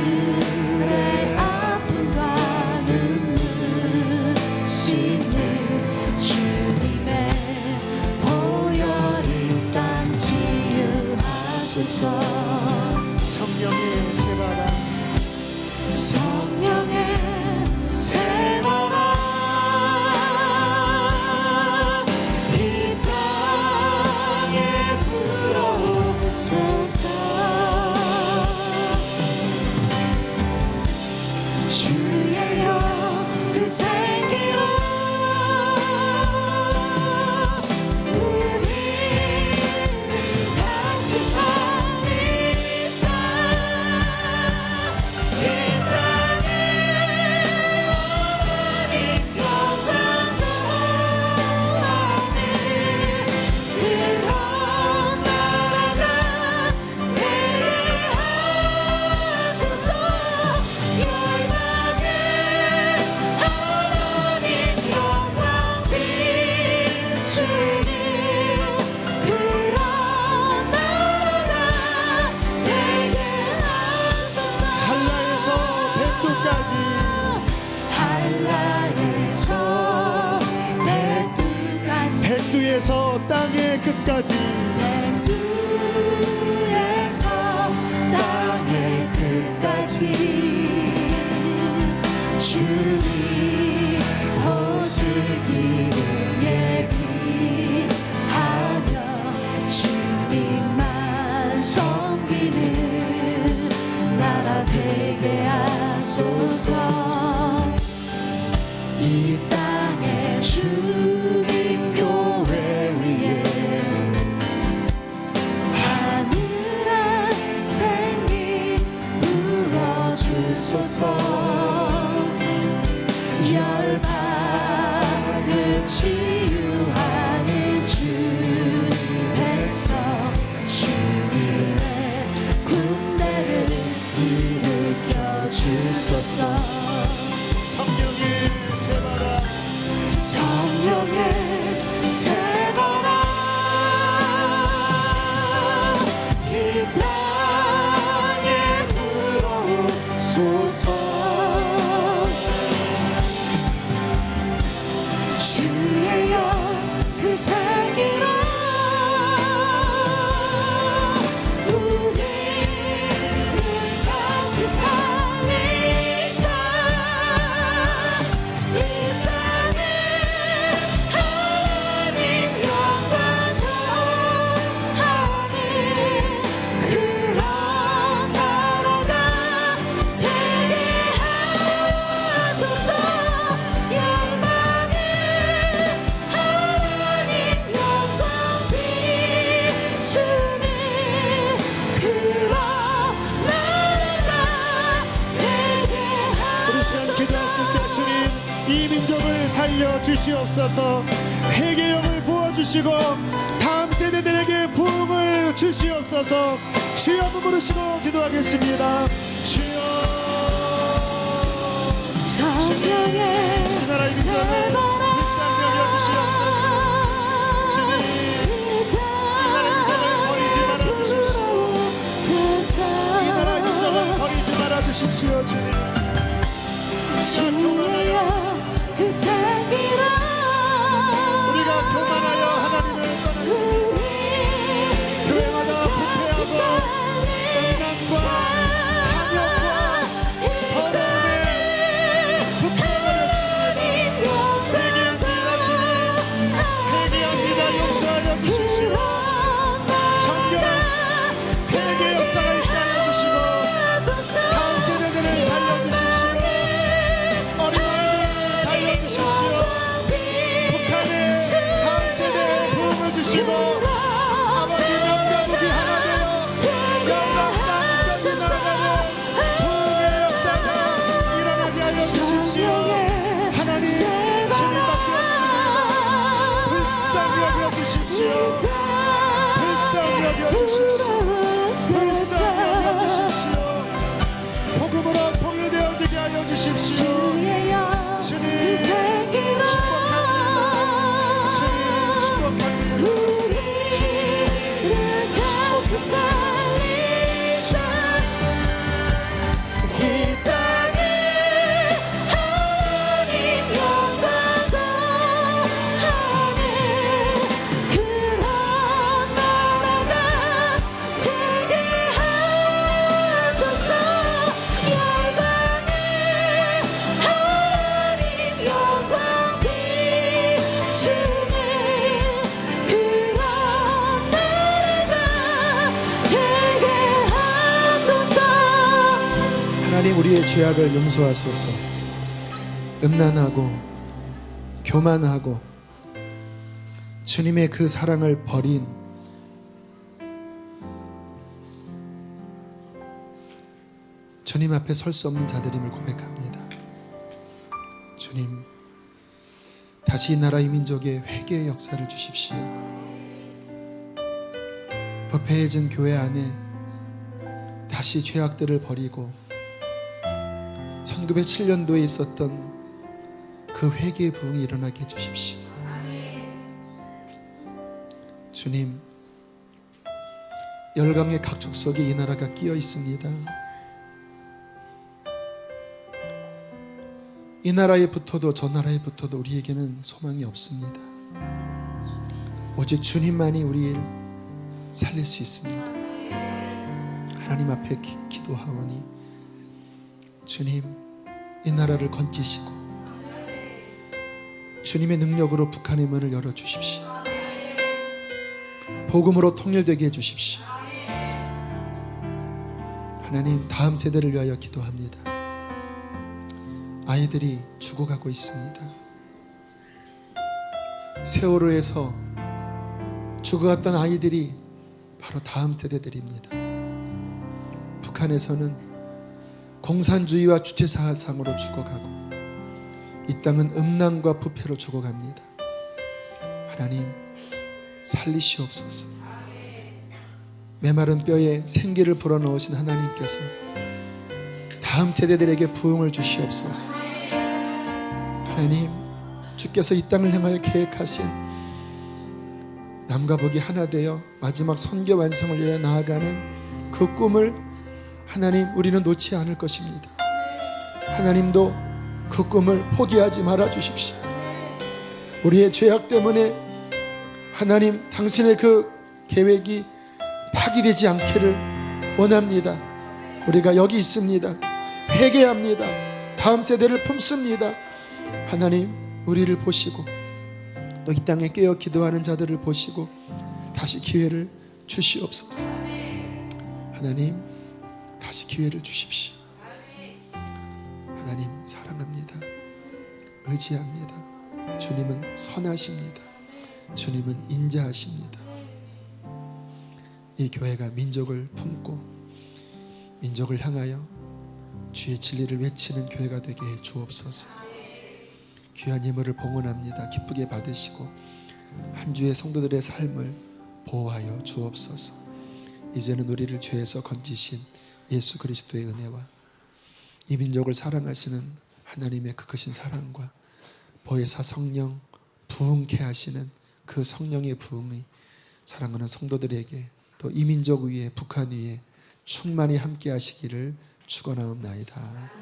저들의 아픔과 눈물 씻는 주님의 보혈이 땅 치유하소서. 성령의 새바람 성령의 새바람 이 땅에 불어오소서. 주의 영 그 생기로 우리 다시 살리사. 이 땅에 어머니 영광 구하네. 그런 나라가 되게 하소서. 열방에 하나님 영광 비추는 그런 나라가 되게 하소서. 한라에서 백두까지 한라에서 백두까지 백두에서 땅의 끝까지 백두에서 땅의 끝까지 주님 오실 길을 예비하며 주님만 섬기는 나라 되게 하소서. 이 땅에 주님 교회 위에 하늘한 생기 부어주소서. 열방을 치유하는 주 백성 주님의 군대를 일으켜 주소서. 성령의 새바람 성령의 새바람 이 땅에 불어오소서. 주의 영 그 생기로 우리 주시옵소서. 회개의 영을 부어주시고 다음 세대들에게 부흥을 주시옵소서. 주여 한번 부르시고 기도하겠습니다. 주여 성령의 이 나라의 민족을 불쌍히 여겨주시옵소서. 주님 이 나라의 민족을 버리지 말아주십시오. 이 나라의 민족을 버리지 말아주십시오. 주님 주여 그 생기라 우리가 교만하여 하나님을 떠났습니다. 교회마다 부패하고 음란과 탐욕과 더러움에 부패해버렸습니다. 회개합니다. 주님 회개합니다. 용서하여 주십시오. 정결한 회개 역사가 있게 하여 주시고 다음 세대들을 살려주십시오. 어린아이들 살려주십시오. 북한의 다음 세대에 부흥을 주시고 아버지 남과 북이 하나 되어 영광 땅까지 나아가는 부흥의 역사가 일어나게 하여 주십시오. 하나님 주님밖에 없습니다. 불쌍히 여겨주십시오. 불쌍히 여겨주십시오. 불쌍히 여겨주십시오. 복음으로 통일되어지게 하여 주십시오. 주님 축복합니다. 주님 축복합니다. 이 땅에 하나님 영광 더하네 그런 나라가 되게 하소서. 열방에 하나님 영광 비추네 그런 나라가 되게 하소서. 하나님 우리의 죄악을 용서하소서. 음란하고 교만하고 주님의 그 사랑을 버린 주님 앞에 설 수 없는 자들임을 고백합니다. 주님 다시 이 나라 이 민족의 회개의 역사를 주십시오. 부패해진 교회 안에 다시 죄악들을 버리고 1907년도에 있었던 그 회개의 부흥이 일어나게 해주십시오. 주님 열강의 각축 속에 이 나라가 끼어 있습니다. 이 나라에 붙어도 저 나라에 붙어도 우리에게는 소망이 없습니다. 오직 주님만이 우리를 살릴 수 있습니다. 하나님 앞에 기도하오니 주님 이 나라를 건지시고 주님의 능력으로 북한의 문을 열어주십시오. 복음으로 통일되게 해주십시오. 하나님 다음 세대를 위하여 기도합니다. 아이들이 죽어가고 있습니다. 세월호에서 죽어갔던 아이들이 바로 다음 세대들입니다. 북한에서는 공산주의와 주체사상으로 죽어가고 이 땅은 음란과 부패로 죽어갑니다. 하나님 살리시옵소서. 메마른 뼈에 생기를 불어넣으신 하나님께서 다음 세대들에게 부흥을 주시옵소서. 하나님 주께서 이 땅을 향하여 계획하신 남과 북이 하나 되어 마지막 선교 완성을 위해 나아가는 그 꿈을 하나님 우리는 놓지 않을 것입니다. 하나님도 그 꿈을 포기하지 말아 주십시오. 우리의 죄악 때문에 하나님 당신의 그 계획이 파기되지 않기를 원합니다. 우리가 여기 있습니다. 회개합니다. 다음 세대를 품습니다. 하나님 우리를 보시고 또 이 땅에 깨어 기도하는 자들을 보시고 다시 기회를 주시옵소서. 하나님 다시 기회를 주십시오. 하나님 사랑합니다. 의지합니다. 주님은 선하십니다. 주님은 인자하십니다. 이 교회가 민족을 품고 민족을 향하여 주의 진리를 외치는 교회가 되게 해 주옵소서. 귀한 예물을 봉헌합니다. 기쁘게 받으시고 한 주의 성도들의 삶을 보호하여 주옵소서. 이제는 우리를 죄에서 건지신 예수 그리스도의 은혜와 이 민족을 사랑하시는 하나님의 그 크신 사랑과 보혜사 성령 부흥케 하시는 그 성령의 부흥이 사랑하는 성도들에게 또 이 민족 위에 북한 위에 충만히 함께 하시기를 축원하옵나이다.